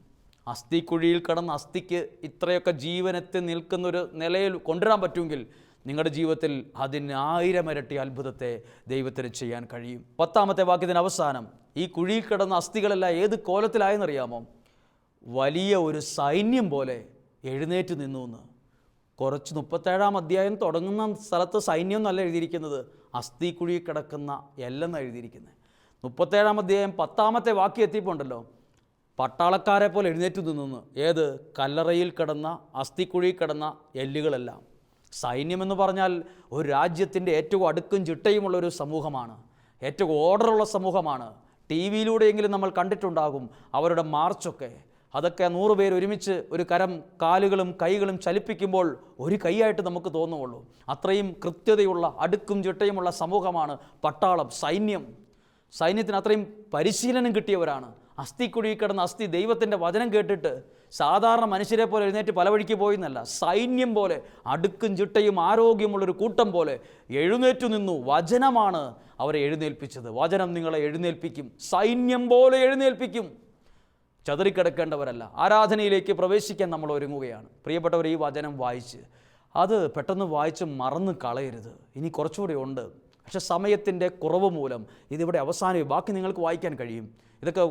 അസ്ഥിക്കുഴിയിൽ കിടന്ന അസ്ഥിക്ക് ഇത്രയൊക്കെ ജീവനെത്തി നിൽക്കുന്നൊരു നിലയിൽ കൊണ്ടുവരാൻ പറ്റുമെങ്കിൽ നിങ്ങളുടെ ജീവിതത്തിൽ 1000 ഇരട്ടി അത്ഭുതത്തെ ദൈവത്തിന് ചെയ്യാൻ കഴിയും. 10-ാമത്തെ വാക്യത്തിന് അവസാനം, ഈ കുഴിയിൽ കിടന്ന അസ്ഥികളെല്ലാം ഏത് കോലത്തിലായെന്നറിയാമോ? വലിയ ഒരു സൈന്യം പോലെ എഴുന്നേറ്റ് നിന്നു എന്ന്. കുറച്ച് 37-ാം അധ്യായം തുടങ്ങുന്ന സ്ഥലത്ത് സൈന്യം എന്നല്ല എഴുതിയിരിക്കുന്നത്, അസ്ഥിക്കുഴിയിൽ കിടക്കുന്ന എല്ലെന്ന് എഴുതിയിരിക്കുന്നത്. 37-ാം അധ്യായം 10-ാമത്തെ വാക്യം എത്തിയപ്പോൾ ഉണ്ടല്ലോ, പട്ടാളക്കാരെ പോലെ എഴുന്നേറ്റ് നിന്നു. ഏത്? കല്ലറയിൽ കിടന്ന അസ്ഥിക്കുഴിയിൽ കിടന്ന എല്ലുകളെല്ലാം. സൈന്യമെന്ന് പറഞ്ഞാൽ ഒരു രാജ്യത്തിൻ്റെ ഏറ്റവും അടുക്കും ചിട്ടയുമുള്ളൊരു സമൂഹമാണ്, ഏറ്റവും ഓർഡറുള്ള സമൂഹമാണ്. ടി വിയിലൂടെയെങ്കിലും നമ്മൾ കണ്ടിട്ടുണ്ടാകും അവരുടെ മാർച്ചൊക്കെ. അതൊക്കെ 100 പേർ ഒരുമിച്ച് ഒരു കരം കാലുകളും കൈകളും ചലിപ്പിക്കുമ്പോൾ ഒരു കൈയായിട്ട് നമുക്ക് തോന്നുള്ളൂ. അത്രയും കൃത്യതയുള്ള അടുക്കും ചിട്ടയുമുള്ള സമൂഹമാണ് പട്ടാളം, സൈന്യം. സൈന്യത്തിന് അത്രയും പരിശീലനം കിട്ടിയവരാണ്. അസ്ഥിക്കുഴി കിടന്ന അസ്ഥി ദൈവത്തിൻ്റെ വചനം കേട്ടിട്ട് സാധാരണ മനുഷ്യരെ പോലെ എഴുന്നേറ്റ് പല വഴിക്ക് പോയി എന്നല്ല, സൈന്യം പോലെ അടുക്കും ചിട്ടയും ആരോഗ്യമുള്ളൊരു കൂട്ടം പോലെ എഴുന്നേറ്റു നിന്നു. വചനമാണ് അവരെ എഴുന്നേൽപ്പിച്ചത്. വചനം നിങ്ങളെ എഴുന്നേൽപ്പിക്കും, സൈന്യം പോലെ എഴുന്നേൽപ്പിക്കും. ചതറിക്കിടക്കേണ്ടവരല്ല. ആരാധനയിലേക്ക് പ്രവേശിക്കാൻ നമ്മൾ ഒരുങ്ങുകയാണ്. പ്രിയപ്പെട്ടവർ, ഈ വചനം വായിച്ച് അത് പെട്ടെന്ന് വായിച്ച് മറന്ന് കളയരുത്. ഇനി കുറച്ചുകൂടി ഉണ്ട്. പക്ഷെ സമയത്തിൻ്റെ കുറവ് മൂലം ഇതിവിടെ അവസാനം, ബാക്കി നിങ്ങൾക്ക് വായിക്കാൻ കഴിയും. ഇതൊക്കെ,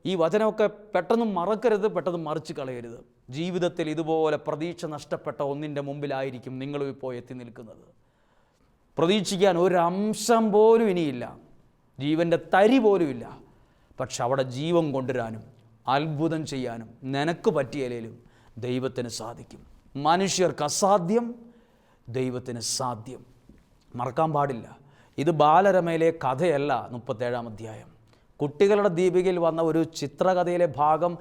ഈ വചനമൊക്കെ പെട്ടെന്ന് മറക്കരുത്, പെട്ടെന്ന് മറിച്ച് കളയരുത്. ജീവിതത്തിൽ ഇതുപോലെ പ്രതീക്ഷ നഷ്ടപ്പെട്ട ഒന്നിൻ്റെ മുമ്പിലായിരിക്കും നിങ്ങളും ഇപ്പോൾ എത്തി നിൽക്കുന്നത്. പ്രതീക്ഷിക്കാൻ ഒരംശം പോലും ഇനിയില്ല, ജീവൻ്റെ തരി പോലും ഇല്ല. പക്ഷെ അവിടെ ജീവൻ കൊണ്ടുവരാനും അത്ഭുതം ചെയ്യാനും നിനക്ക് പറ്റിയല്ലേലും ദൈവത്തിന് സാധിക്കും. മനുഷ്യർക്ക് അസാധ്യം, ദൈവത്തിന് സാധ്യം. മറക്കാൻ പാടില്ല, ഇത് ബാലരമയിലെ കഥയല്ല. 37-ാം അധ്യായം കുട്ടികളുടെ ദീപികയിൽ വന്ന ഒരു ചിത്രകഥയിലെ ഭാഗം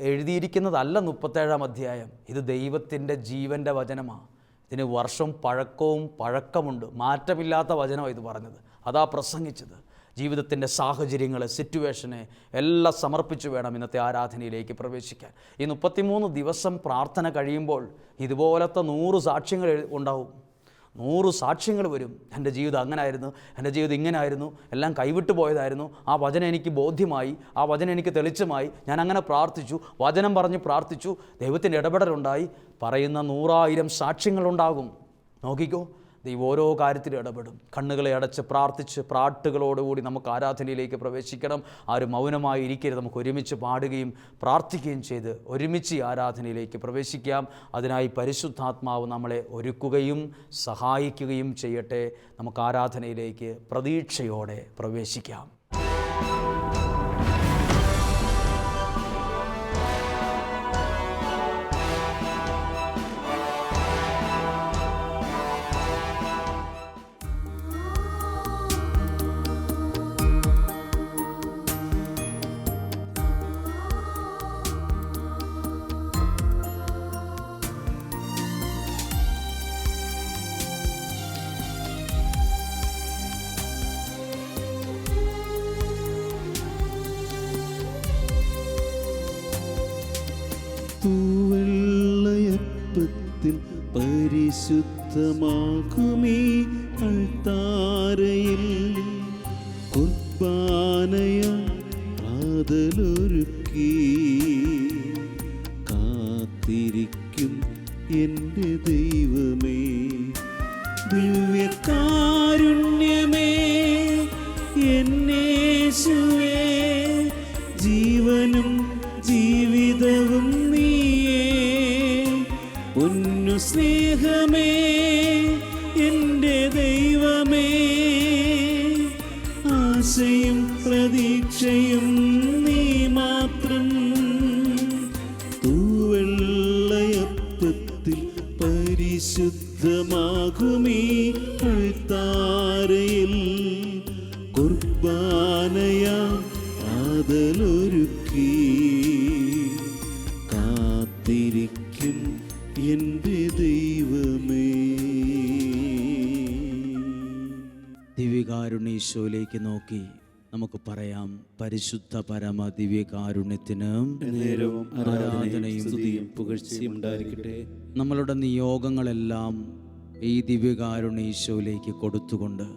എഴുതിയിരിക്കുന്നതല്ല 37-ാം അധ്യായം. ഇത് ദൈവത്തിൻ്റെ ജീവൻ്റെ വചനമാണ്. ഇതിന് വർഷം പഴക്കമുണ്ട്. മാറ്റമില്ലാത്ത വചനമാണ് ഇത് പറഞ്ഞത്. അതാ പ്രസംഗിച്ചത്. ജീവിതത്തിൻ്റെ സാഹചര്യങ്ങളെ, സിറ്റുവേഷനെ എല്ലാം സമർപ്പിച്ചു വേണം ഇന്നത്തെ ആരാധനയിലേക്ക് പ്രവേശിക്കാൻ. ഈ 33 ദിവസം പ്രാർത്ഥന കഴിയുമ്പോൾ ഇതുപോലത്തെ 100 സാക്ഷ്യങ്ങൾ ഉണ്ടാവും. 100 സാക്ഷ്യങ്ങൾ വരും. എൻ്റെ ജീവിതം അങ്ങനായിരുന്നു, എൻ്റെ ജീവിതം ഇങ്ങനായിരുന്നു, എല്ലാം കൈവിട്ടു പോയതായിരുന്നു, ആ വചനം എനിക്ക് ബോധ്യമായി, ആ വചനം എനിക്ക് തെളിച്ചമായി, ഞാൻ അങ്ങനെ പ്രാർത്ഥിച്ചു, വചനം പറഞ്ഞ് പ്രാർത്ഥിച്ചു, ദൈവത്തിൻ്റെ ഇടപെടലുണ്ടായി. പറയുന്ന 100,000 സാക്ഷ്യങ്ങളുണ്ടാകും. നോക്കിക്കോ, ദൈവം ഓരോ കാര്യത്തിലും ഇടപെടും. കണ്ണുകളെ അടച്ച് പ്രാർത്ഥിച്ച് പാട്ടുകളോടുകൂടി നമുക്ക് ആരാധനയിലേക്ക് പ്രവേശിക്കണം. ആരും മൗനമായി ഇരിക്കരുത്. നമുക്ക് ഒരുമിച്ച് പാടുകയും പ്രാർത്ഥിക്കുകയും ചെയ്ത് ഒരുമിച്ച് ആരാധനയിലേക്ക് പ്രവേശിക്കാം. അതിനായി പരിശുദ്ധാത്മാവ് നമ്മളെ ഒരുക്കുകയും സഹായിക്കുകയും ചെയ്യട്ടെ. നമുക്ക് ആരാധനയിലേക്ക് പ്രതീക്ഷയോടെ പ്രവേശിക്കാം. തൂവെള്ളയപ്പത്തിൽ പരിശുദ്ധമാകുമീ അൾത്താരയിൽ കുർബാനയ പ്രാതലൊരുക്കി കാത്തിരിക്കും എൻ്റെ ദൈവമേ. ദിവ്യകാരുണ്യമേ എന്നേശുവേ, ജീവനും ജീവിതവും നീയേ. പൊന്നു സ്നേഹമേ എൻ്റെ ദൈവമേ, ആശയും പ്രതീക്ഷയും നീ മാത്രം. തൂവെള്ളയപ്പത്തിൽ പരിശുദ്ധമാകുമീ അൾത്താരയിൽ കുർബാനയാം പ്രാതലൊരുക്കി കാത്തിരിക്കും എൻ്റെ ദൈവമേ. ദിവ്യകാരുണ്യീശോയിലേക്ക് നോക്കി നമുക്ക് പറയാം, പരിശുദ്ധ പരമ ദിവ്യകാരുണ്യത്തിന് നേരവും ആരാധനയും സ്തുതിയും പുകഴ്ചയും ഉണ്ടായിരിക്കട്ടെ. നമ്മളുടെ നിയോഗങ്ങളെല്ലാം ഈ ദിവ്യകാരുണ്യീശോയിലേക്ക് കൊടുത്തുകൊണ്ട്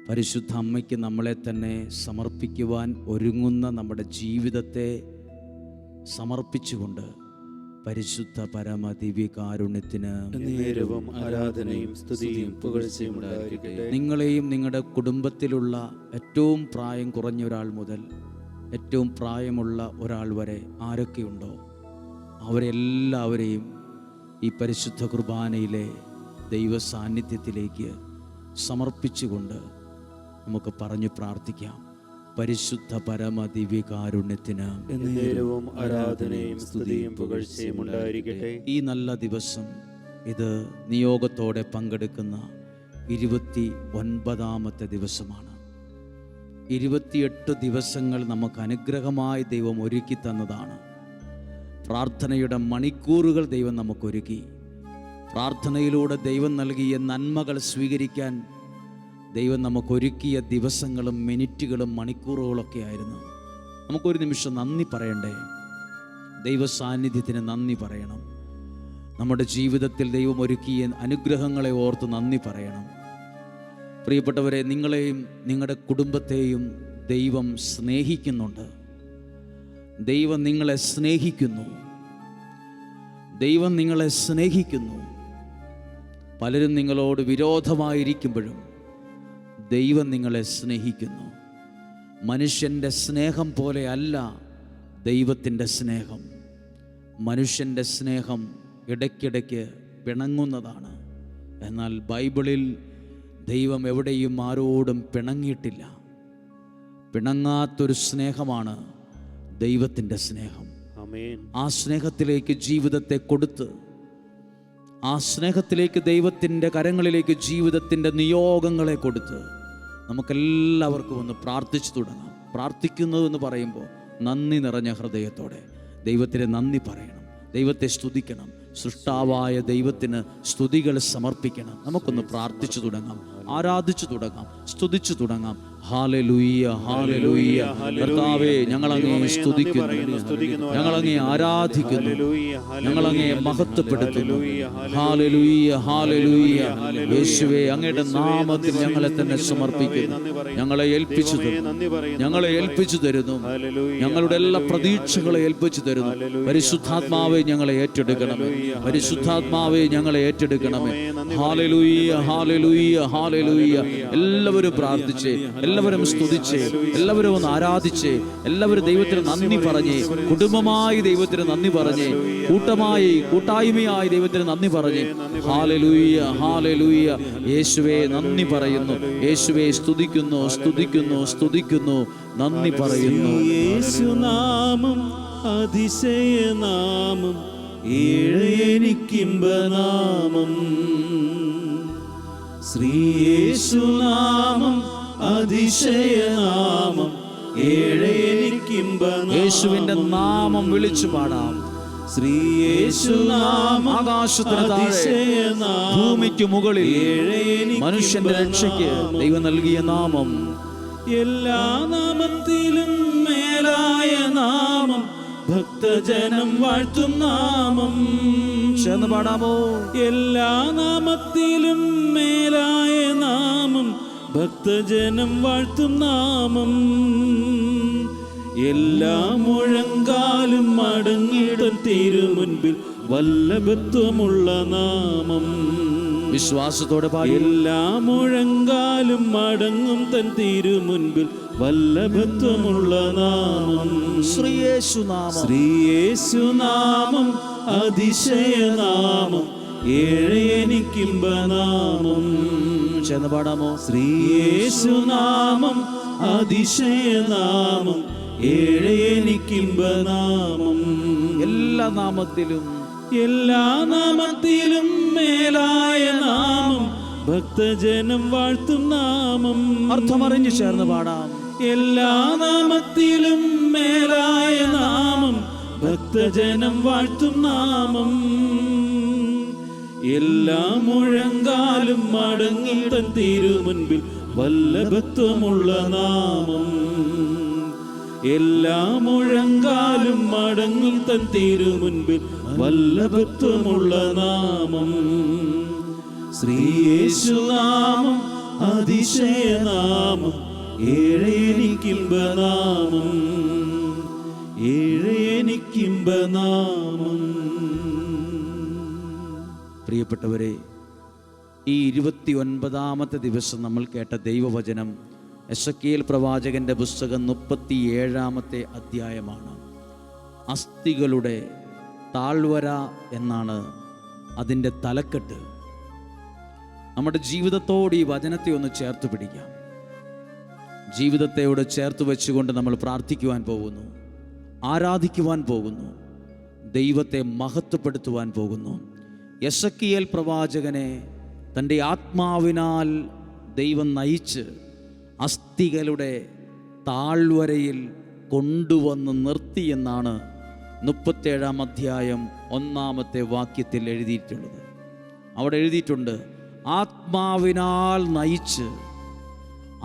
പരിശുദ്ധ അമ്മയ്ക്ക് നമ്മളെ തന്നെ സമർപ്പിക്കുവാൻ ഒരുങ്ങുന്ന നമ്മുടെ ജീവിതത്തെ സമർപ്പിച്ചുകൊണ്ട് പരിശുദ്ധ പരമ ദിവ്യകാരുണ്യത്തിന് നേരവും ആരാധനയും സ്തുതിയും പുകഴ്ചയും ഉണ്ടായിരിക്കട്ടെ. നിങ്ങളെയും നിങ്ങളുടെ കുടുംബത്തിലുള്ള ഏറ്റവും പ്രായം കുറഞ്ഞ ഒരാൾ മുതൽ ഏറ്റവും പ്രായമുള്ള ഒരാൾ വരെ ആരൊക്കെയുണ്ടോ അവരെല്ലാവരെയും ഈ പരിശുദ്ധ കുർബാനയിലെ ദൈവ സാന്നിധ്യത്തിലേക്ക് സമർപ്പിച്ചുകൊണ്ട് നമുക്ക് പറഞ്ഞു പ്രാർത്ഥിക്കാം. പരിശുദ്ധ പരമ ദിവ്യകാരുണ്യത്തിന് നേരവും ആരാധനയും സ്തുതിയും പുകഴ്ചയും ഉണ്ടായിരിക്കട്ടെ. ഈ നല്ല ദിവസം, ഇത് നിയോഗത്തോടെ പങ്കെടുക്കുന്ന 29ാമത്തെ ദിവസമാണ്. 28 ദിവസങ്ങൾ നമുക്ക് അനുഗ്രഹമായി ദൈവം ഒരുക്കി തന്നതാണ്. പ്രാർത്ഥനയുടെ മണിക്കൂറുകൾ ദൈവം നമുക്കൊരുക്കി. പ്രാർത്ഥനയിലൂടെ ദൈവം നൽകിയ നന്മകൾ സ്വീകരിക്കാൻ ദൈവം നമുക്കൊരുക്കിയ ദിവസങ്ങളും മിനിറ്റുകളും മണിക്കൂറുകളൊക്കെ ആയിരുന്നു. നമുക്കൊരു നിമിഷം നന്ദി പറയണ്ടേ? ദൈവ സാന്നിധ്യത്തിന് നന്ദി പറയണം. നമ്മുടെ ജീവിതത്തിൽ ദൈവം ഒരുക്കിയ അനുഗ്രഹങ്ങളെ ഓർത്ത് നന്ദി പറയണം. പ്രിയപ്പെട്ടവരെ, നിങ്ങളെയും നിങ്ങളുടെ കുടുംബത്തെയും ദൈവം സ്നേഹിക്കുന്നുണ്ട്. ദൈവം നിങ്ങളെ സ്നേഹിക്കുന്നു. ദൈവം നിങ്ങളെ സ്നേഹിക്കുന്നു. പലരും നിങ്ങളോട് വിരോധമായിരിക്കുമ്പോഴും ദൈവം നിങ്ങളെ സ്നേഹിക്കുന്നു. മനുഷ്യൻ്റെ സ്നേഹം പോലെ അല്ല ദൈവത്തിൻ്റെ സ്നേഹം. മനുഷ്യൻ്റെ സ്നേഹം ഇടയ്ക്കിടയ്ക്ക് പിണങ്ങുന്നതാണ്. എന്നാൽ ബൈബിളിൽ ദൈവം എവിടെയും ആരോടും പിണങ്ങിയിട്ടില്ല. പിണങ്ങാത്തൊരു സ്നേഹമാണ് ദൈവത്തിൻ്റെ സ്നേഹം. ആ സ്നേഹത്തിലേക്ക് ജീവിതത്തെ കൊടുത്ത്, ആ സ്നേഹത്തിലേക്ക് ദൈവത്തിൻ്റെ കരങ്ങളിലേക്ക് ജീവിതത്തിൻ്റെ നിയോഗങ്ങളെ കൊടുത്ത് നമുക്കെല്ലാവർക്കും ഒന്ന് പ്രാർത്ഥിച്ചു തുടങ്ങാം. പ്രാർത്ഥിക്കുന്നതെന്ന് പറയുമ്പോൾ നന്ദി നിറഞ്ഞ ഹൃദയത്തോടെ ദൈവത്തിന് നന്ദി പറയണം, ദൈവത്തെ സ്തുതിക്കണം, സൃഷ്ടാവായ ദൈവത്തിന് സ്തുതികൾ സമർപ്പിക്കണം. നമുക്കൊന്ന് പ്രാർത്ഥിച്ചു തുടങ്ങാം, ആരാധിച്ചു തുടങ്ങാം, സ്തുതിച്ചു തുടങ്ങാം. ഹല്ലേലൂയ, ഹല്ലേലൂയ. കർത്താവേ, ഞങ്ങളങ്ങയെ സ്തുതിക്കുന്നു, ഞങ്ങളങ്ങയെ ആരാധിക്കുന്നു, ഞങ്ങളങ്ങയെ മഹത്വപ്പെടുത്തുന്നു. ഹല്ലേലൂയ, ഹല്ലേലൂയ. യേശുവേ, അങ്ങയുടെ നാമത്തിൽ ഞങ്ങളെ തന്നെ സമർപ്പിക്കുന്നു. ഞങ്ങളെ ഏൽപ്പിച്ചു തരുന്നു, ഞങ്ങളെ ഏൽപ്പിച്ചു തരുന്നു, ഞങ്ങളുടെ എല്ലാ പ്രതീക്ഷകളെ ഏൽപ്പിച്ചു തരുന്നു. പരിശുദ്ധാത്മാവെ, ഞങ്ങളെ ഏറ്റെടുക്കണമേ, പരിശുദ്ധാത്മാവെ, ഞങ്ങളെ ഏറ്റെടുക്കണമേ. Hallelujah, hallelujah, hallelujah. എല്ലാവരും പ്രാർത്ഥിച്ചേ, എല്ലാവരും സ്തുതിച്ചേ, എല്ലാവരും ഒന്ന് ആരാധിച്ചേ, എല്ലാവരും ദൈവത്തിന് നന്ദി പറഞ്ഞേ, കുടുംബമായി ദൈവത്തിന് നന്ദി പറഞ്ഞേ, കൂട്ടമായി കൂട്ടായ്മയായി ദൈവത്തിന് നന്ദി പറഞ്ഞേ. ഹല്ലേലൂയ, ഹല്ലേലൂയ. യേശുവേ, നന്ദി പറയുന്നു, യേശുവേ, സ്തുതിക്കുന്നു, സ്തുതിക്കുന്നു, സ്തുതിക്കുന്നു, നന്ദി പറയുന്നു. യേശുനാമം അതിശയനാമം, ഏഴെനിക്കിമ്പനാമം. ശ്രീയേശുനാമം അതിശയനാമം, ഏഴെനിക്കിമ്പനാമം. യേശുവിന്റെ നാമം വിളിച്ചു പാടാം. ശ്രീയേശുനാമം ആകാശത്തിന് താഴെ ഭൂമിക്ക് മുകളിൽ മനുഷ്യന്റെ രക്ഷയ്ക്ക് ദൈവം നൽകിയ നാമം. എല്ലാ നാമത്തിലും മേലായ നാമം, ഭക്തജനം വാഴ്ത്തും നാമം. ചേർന്ന് പാടാമോ? എല്ലാ നാമത്തിലും മേലായ നാമം, ഭക്തജനം വാഴ്ത്തും നാമം. എല്ലാ മുഴങ്കാലും മടങ്ങിടും തിരുമുൻപിൽ വല്ലഭത്വമുള്ള നാമം. വിശ്വാസത്തോടെ പാടി. എല്ലാ മുഴങ്കാലും മടങ്ങും തൻ തിരുമുൻപിൽ വല്ലഭത്വമുള്ള നാമം. ശ്രീയേശുനാമം, ശ്രീയേശുനാമം അതിശയനാമം, ഏഴെനിക്കിമ്പനാമം. ചേർന്ന് പാടാമോ? ശ്രീയേശുനാമം അതിശയനാമം, ഏഴെനിക്കിമ്പനാമം. എല്ലാ നാമത്തിലും, എല്ലാ നാമത്തിലും മേലായ നാമം, ഭക്തജനം വാഴ്ത്തും നാമം. അർത്ഥമറിഞ്ഞ് ചേർന്ന് പാടാം. എല്ലാ നാമത്തിലും മേലായ നാമം, ഭക്തജനം വാഴ്ത്തും നാമം. എല്ലാ മുഴങ്കാലും മടങ്ങി തൻ തിരുമുൻപിൽ വല്ലഭത്വമുള്ള നാമം. എല്ലാ മുഴങ്കാലും മടങ്ങും തൻ തിരുമുൻപിൽ വല്ലഭത്വമുള്ള നാമം. ശ്രീയേശുനാമം അതിശയനാമം, ഏഴെനിക്കിമ്പനാമം, ഏഴെനിക്കിമ്പനാമം. പ്രിയപ്പെട്ടവരെ, ഈ 29-ാമത്തെ ദിവസം നമ്മൾ കേട്ട ദൈവവചനം എസെക്കിയേൽ പ്രവാചകന്റെ പുസ്തകം 37-ാമത്തെ അധ്യായമാണ്. അസ്ഥികളുടെ താഴ്വര എന്നാണ് അതിൻ്റെ തലക്കെട്ട്. നമ്മുടെ ജീവിതത്തോട് ഈ വചനത്തെ ഒന്ന് ചേർത്ത് പിടിക്കാം. ജീവിതത്തെയോട് ചേർത്ത് വെച്ചുകൊണ്ട് നമ്മൾ പ്രാർത്ഥിക്കുവാൻ പോകുന്നു, ആരാധിക്കുവാൻ പോകുന്നു, ദൈവത്തെ മഹത്വപ്പെടുത്തുവാൻ പോകുന്നു. എസെക്കിയേൽ പ്രവാചകനെ തൻ്റെ ആത്മാവിനാൽ ദൈവം നയിച്ച് അസ്ഥികളുടെ താഴ്വരയിൽ കൊണ്ടുവന്ന് നിർത്തി എന്നാണ് 37-ാം അധ്യായം 1-ാമത്തെ വാക്യത്തിൽ എഴുതിയിട്ടുള്ളത്. അവിടെ എഴുതിയിട്ടുണ്ട്, ആത്മാവിനാൽ നയിച്ച്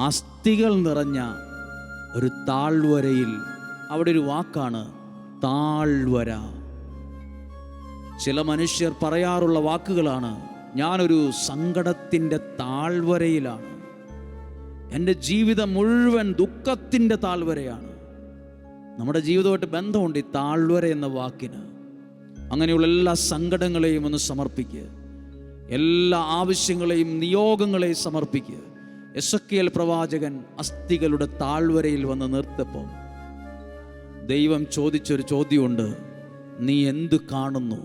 അസ്ഥികൾ നിറഞ്ഞ ഒരു താഴ്വരയിൽ അവിടെ ഒരു വാക്കാണ് താഴ്വര. ചില മനുഷ്യർ പറയാറുള്ള വാക്കുകളാണ്, ഞാനൊരു സങ്കടത്തിൻ്റെ താഴ്വരയിലാണ്, എൻ്റെ ജീവിതം മുഴുവൻ ദുഃഖത്തിൻ്റെ താഴ്വരയാണ്. നമ്മുടെ ജീവിതമായിട്ട് ബന്ധമുണ്ട് ഈ താഴ്വര എന്ന വാക്കിന്. അങ്ങനെയുള്ള എല്ലാ സങ്കടങ്ങളെയും ഒന്ന് സമർപ്പിക്കുക, എല്ലാ ആവശ്യങ്ങളെയും നിയോഗങ്ങളെയും സമർപ്പിക്കുക. എസെക്കിയേൽ പ്രവാചകൻ അസ്ഥികളുടെ താഴ്വരയിൽ വന്ന് നിർത്തപ്പോൾ ദൈവം ചോദിച്ചൊരു ചോദ്യമുണ്ട്, നീ എന്ത് കാണുന്നു?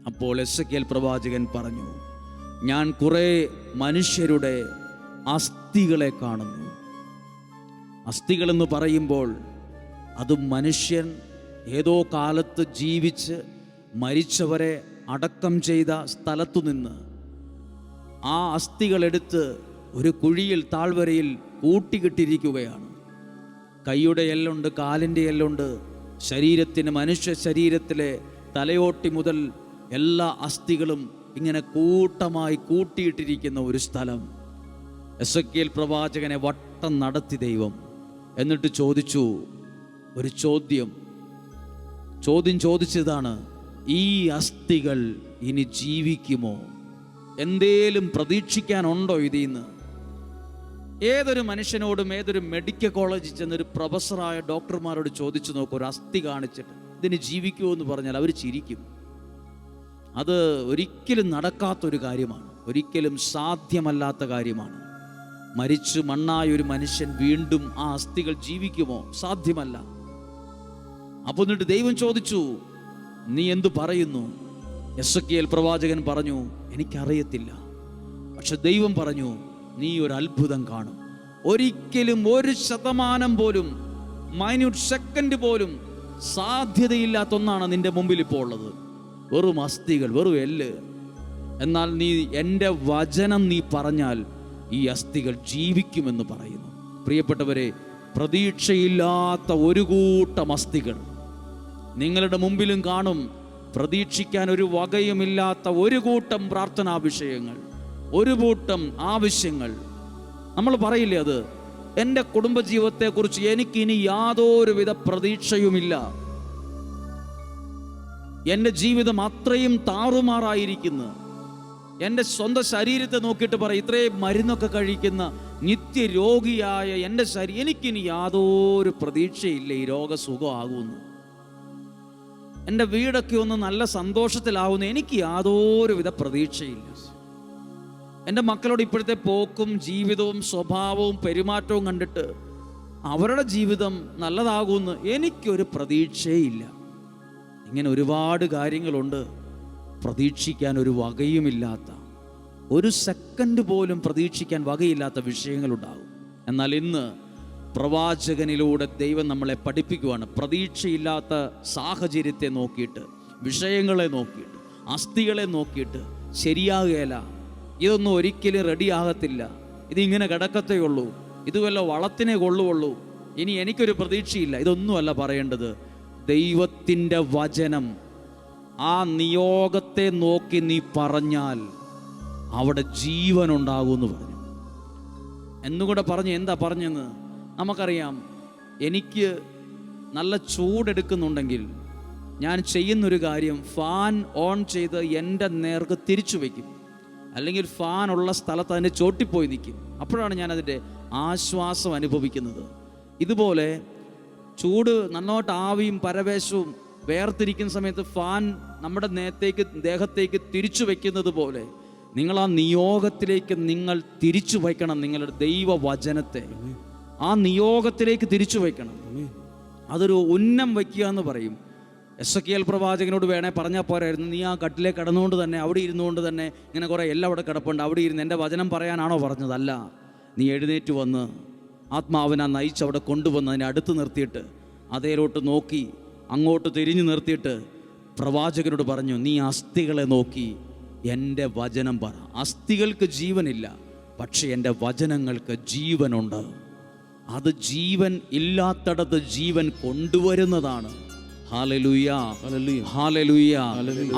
അപ്പോൾ എസെക്കിയേൽ പ്രവാചകൻ പറഞ്ഞു, ഞാൻ കുറേ മനുഷ്യരുടെ അസ്ഥികളെ കാണുന്നു. അസ്ഥികളെന്ന് പറയുമ്പോൾ അത് മനുഷ്യൻ ഏതോ കാലത്ത് ജീവിച്ച് മരിച്ചവരെ അടക്കം ചെയ്ത സ്ഥലത്തു നിന്ന് ആ അസ്ഥികളെടുത്ത് ഒരു കുഴിയിൽ താഴ്വരയിൽ കൂട്ടിക്കിട്ടിരിക്കുകയാണ്. കൈയുടെ എല്ലുണ്ട്, കാലിൻ്റെ എല്ലുണ്ട്, ശരീരത്തിന്, മനുഷ്യ ശരീരത്തിലെ തലയോട്ടി മുതൽ എല്ലാ അസ്ഥികളും ഇങ്ങനെ കൂട്ടമായി കൂട്ടിയിട്ടിരിക്കുന്ന ഒരു സ്ഥലം. എസെക്കിയേൽ പ്രവാചകനെ വട്ടം നടത്തി ദൈവം. എന്നിട്ട് ചോദിച്ചു ഒരു ചോദ്യം ചോദിച്ചതാണ്, ഈ അസ്ഥികൾ ഇനി ജീവിക്കുമോ? എന്തേലും പ്രതീക്ഷിക്കാനുണ്ടോ ഇതിന്ന്? ഏതൊരു മനുഷ്യനോടും ഏതൊരു മെഡിക്കൽ കോളേജിൽ ചെന്നൊരു പ്രൊഫസറായ ഡോക്ടർമാരോട് ചോദിച്ചു നോക്കും, ഒരു അസ്ഥി കാണിച്ചിട്ട് ഇതിന് ജീവിക്കുമോ എന്ന് പറഞ്ഞാൽ അവർ ചിരിക്കും. അത് ഒരിക്കലും നടക്കാത്തൊരു കാര്യമാണ്, ഒരിക്കലും സാധ്യമല്ലാത്ത കാര്യമാണ്. മരിച്ചു മണ്ണായ ഒരു മനുഷ്യൻ വീണ്ടും ആ അസ്ഥികൾ ജീവിക്കുമോ? സാധ്യമല്ല. അപ്പോൾ എന്നിട്ട് ദൈവം ചോദിച്ചു, നീ എന്തു പറയുന്നു? എസെക്കിയേൽ പ്രവാചകൻ പറഞ്ഞു, എനിക്കറിയത്തില്ല. പക്ഷെ ദൈവം പറഞ്ഞു, നീ ഒരു അത്ഭുതം കാണും. ഒരിക്കലും 1% പോലും, മൈന്യൂട്ട് സെക്കൻഡ് പോലും സാധ്യതയില്ലാത്ത ഒന്നാണ് നിന്റെ മുമ്പിൽ ഇപ്പോൾ ഉള്ളത്. വെറും അസ്ഥികൾ, വെറും എല്ല്. എന്നാൽ നീ എൻ്റെ വചനം നീ പറഞ്ഞാൽ ഈ അസ്ഥികൾ ജീവിക്കുമെന്ന് പറയുന്നു. പ്രിയപ്പെട്ടവരെ, പ്രതീക്ഷയില്ലാത്ത ഒരു കൂട്ടം അസ്ഥികൾ നിങ്ങളുടെ മുമ്പിലും കാണും. പ്രതീക്ഷിക്കാൻ ഒരു വകയുമില്ലാത്ത ഒരു കൂട്ടം പ്രാർത്ഥനാ വിഷയങ്ങൾ, ഒരു കൂട്ടം ആവശ്യങ്ങൾ. നമ്മൾ പറയില്ലേ, അത് എൻ്റെ കുടുംബജീവിതത്തെക്കുറിച്ച് എനിക്കിനി യാതൊരുവിധ പ്രതീക്ഷയുമില്ല, എൻ്റെ ജീവിതം അത്രയും താറുമാറായിരിക്കുന്നു. എൻ്റെ സ്വന്തം ശരീരത്തെ നോക്കിയിട്ട് പറയും, ഇത്രയും മരുന്നൊക്കെ കഴിക്കുന്ന നിത്യരോഗിയായ എൻ്റെ ശരീരം, എനിക്കിനി യാതൊരു പ്രതീക്ഷയില്ല ഈ രോഗസുഖമാകുമെന്ന്. എൻ്റെ വീടൊക്കെ ഒന്ന് നല്ല സന്തോഷത്തിലാവുന്നു, എനിക്ക് യാതൊരുവിധ പ്രതീക്ഷയില്ല. എൻ്റെ മക്കളോട് ഇപ്പോഴത്തെ പോക്കും ജീവിതവും സ്വഭാവവും പെരുമാറ്റവും കണ്ടിട്ട് അവരുടെ ജീവിതം നല്ലതാകുമെന്ന് എനിക്കൊരു പ്രതീക്ഷയില്ല. ഇങ്ങനെ ഒരുപാട് കാര്യങ്ങളുണ്ട്. പ്രതീക്ഷിക്കാൻ ഒരു വകയുമില്ലാത്ത, ഒരു സെക്കൻഡ് പോലും പ്രതീക്ഷിക്കാൻ വകയില്ലാത്ത വിഷയങ്ങളുണ്ടാകും. എന്നാൽ ഇന്ന് പ്രവാചകനിലൂടെ ദൈവം നമ്മളെ പഠിപ്പിക്കുവാണ്. പ്രതീക്ഷയില്ലാത്ത സാഹചര്യത്തെ നോക്കിയിട്ട്, വിഷയങ്ങളെ നോക്കിയിട്ട്, അസ്ഥികളെ നോക്കിയിട്ട് ശരിയാകുകയില്ല, ഇതൊന്നും ഒരിക്കലും റെഡിയാകത്തില്ല, ഇതിങ്ങനെ കിടക്കത്തേ ഉള്ളൂ, ഇത് വല്ല വളത്തിനെ കൊള്ളുകയുള്ളൂ, ഇനി എനിക്കൊരു പ്രതീക്ഷയില്ല, ഇതൊന്നുമല്ല പറയേണ്ടത്. ദൈവത്തിൻ്റെ വചനം, ആ നിയോഗത്തെ നോക്കി നീ പറഞ്ഞാൽ അവിടെ ജീവനുണ്ടാകുമെന്ന് പറഞ്ഞു. എന്നുകൂടെ പറഞ്ഞു. എന്താ പറഞ്ഞെന്ന് നമുക്കറിയാം. എനിക്ക് നല്ല ചൂടെടുക്കുന്നുണ്ടെങ്കിൽ ഞാൻ ചെയ്യുന്നൊരു കാര്യം, ഫാൻ ഓൺ ചെയ്ത് എൻ്റെ നേർക്ക് തിരിച്ചു വയ്ക്കും, അല്ലെങ്കിൽ ഫാൻ ഉള്ള സ്ഥലത്ത് അതിൻ്റെ ചോട്ടിപ്പോയി നിൽക്കും. അപ്പോഴാണ് ഞാൻ അതിൻ്റെ ആശ്വാസം അനുഭവിക്കുന്നത്. ഇതുപോലെ ചൂട് നന്നോട്ട് ആവിയും പരവേശവും വേർതിരിക്കുന്ന സമയത്ത് ഫാൻ നമ്മുടെ ദേഹത്തേക്ക് തിരിച്ചു വയ്ക്കുന്നത് പോലെ നിങ്ങൾ ആ നിയോഗത്തിലേക്ക് നിങ്ങൾ തിരിച്ചു വയ്ക്കണം. നിങ്ങളുടെ ദൈവവചനത്തെ ആ നിയോഗത്തിലേക്ക് തിരിച്ചു വയ്ക്കണം. അതൊരു ഉന്നം വയ്ക്കുക എന്ന് പറയും. എസെക്കിയേൽ പ്രവാചകനോട് വേണേൽ പറഞ്ഞാൽ പോരായിരുന്നു, നീ ആ കട്ടിലേ കിടന്നുകൊണ്ട് തന്നെ, അവിടെ ഇരുന്നുകൊണ്ട് തന്നെ, ഇങ്ങനെ കുറേ എല്ലാം അവിടെ കിടപ്പുണ്ട്, അവിടെ ഇരുന്ന് എൻ്റെ വചനം പറയാനാണോ പറഞ്ഞതല്ല. നീ എഴുന്നേറ്റ് വന്ന് ആത്മാവിനെ നയിച്ച് അവിടെ കൊണ്ടുവന്ന് അതിനെ അടുത്ത് നിർത്തിയിട്ട് അതേലോട്ട് നോക്കി അങ്ങോട്ട് തിരിഞ്ഞു നിർത്തിയിട്ട് പ്രവാചകനോട് പറഞ്ഞു, നീ അസ്ഥികളെ നോക്കി എൻ്റെ വചനം പറ. അസ്ഥികൾക്ക് ജീവനില്ല, പക്ഷേ എൻ്റെ വചനങ്ങൾക്ക് ജീവനുണ്ട്. അത് ജീവൻ ഇല്ലാത്തടത്ത് ജീവൻ കൊണ്ടുവരുന്നതാണ്. Hallelujah, hallelujah.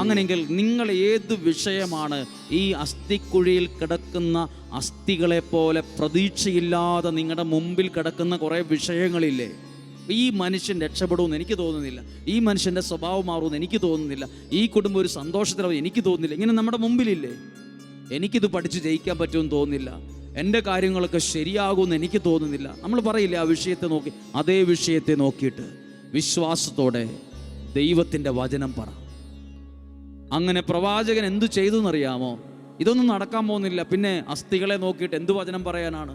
അങ്ങനെയെങ്കിൽ നിങ്ങൾ ഏത് വിഷയമാണ് ഈ അസ്ഥിക്കുഴിയിൽ കിടക്കുന്ന അസ്ഥികളെ പോലെ പ്രതീക്ഷയില്ലാതെ നിങ്ങളുടെ മുമ്പിൽ കിടക്കുന്ന കുറേ വിഷയങ്ങളില്ലേ, ഈ മനുഷ്യൻ രക്ഷപ്പെടുമെന്ന് എനിക്ക് തോന്നുന്നില്ല, ഈ മനുഷ്യൻ്റെ സ്വഭാവം മാറുമെന്ന് എനിക്ക് തോന്നുന്നില്ല, ഈ കുടുംബം ഒരു സന്തോഷത്തിലാവും എനിക്ക് തോന്നുന്നില്ല. ഇങ്ങനെ നമ്മുടെ മുമ്പിലില്ലേ, എനിക്കിത് പഠിച്ച് ജയിക്കാൻ പറ്റുമെന്ന് തോന്നുന്നില്ല, എൻ്റെ കാര്യങ്ങളൊക്കെ ശരിയാകുമെന്ന് എനിക്ക് തോന്നുന്നില്ല. നമ്മൾ പറയില്ലേ ആ വിഷയത്തെ നോക്കി, അതേ വിഷയത്തെ നോക്കിയിട്ട് വിശ്വാസത്തോടെ ദൈവത്തിൻ്റെ വചനം പറ. അങ്ങനെ പ്രവാചകൻ എന്തു ചെയ്തു എന്നറിയാമോ? ഇതൊന്നും നടക്കാൻ പോകുന്നില്ല. പിന്നെ അസ്ഥികളെ നോക്കിയിട്ട് എന്ത് വചനം പറയാനാണ്?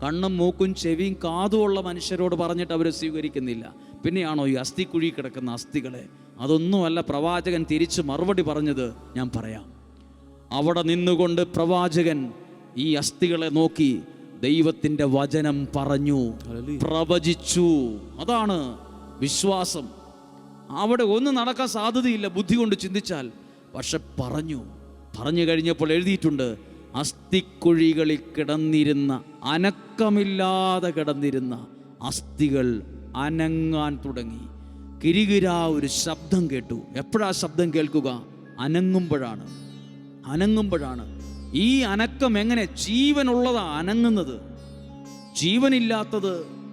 കണ്ണും മൂക്കും ചെവിയും കാതുമുള്ള മനുഷ്യരോട് പറഞ്ഞിട്ട് അവർ സ്വീകരിക്കുന്നില്ല. പിന്നെയാണോ ഈ അസ്ഥിക്കുഴി കിടക്കുന്ന അസ്ഥികളെ? അതൊന്നുമല്ല പ്രവാചകൻ തിരിച്ച് മറുപടി പറഞ്ഞത്. ഞാൻ പറയാം. അവിടെ നിന്നുകൊണ്ട് പ്രവാചകൻ ഈ അസ്ഥികളെ നോക്കി ദൈവത്തിൻ്റെ വചനം പറഞ്ഞു, പ്രവചിച്ചു. അതാണ് വിശ്വാസം. അവിടെ ഒന്നും നടക്കാൻ സാധ്യതയില്ല ബുദ്ധി കൊണ്ട് ചിന്തിച്ചാൽ. പക്ഷെ പറഞ്ഞു കഴിഞ്ഞപ്പോൾ എഴുതിയിട്ടുണ്ട്, അസ്ഥിക്കുഴികളിൽ കിടന്നിരുന്ന, അനക്കമില്ലാതെ കിടന്നിരുന്ന അസ്ഥികൾ അനങ്ങാൻ തുടങ്ങി. കിരികിരാ ഒരു ശബ്ദം കേട്ടു. എപ്പോഴാ ശബ്ദം കേൾക്കുക? അനങ്ങുമ്പോഴാണ്. ഈ അനക്കം എങ്ങനെ? ജീവനുള്ളതാ അനങ്ങുന്നത്. ജീവനില്ലാത്തത്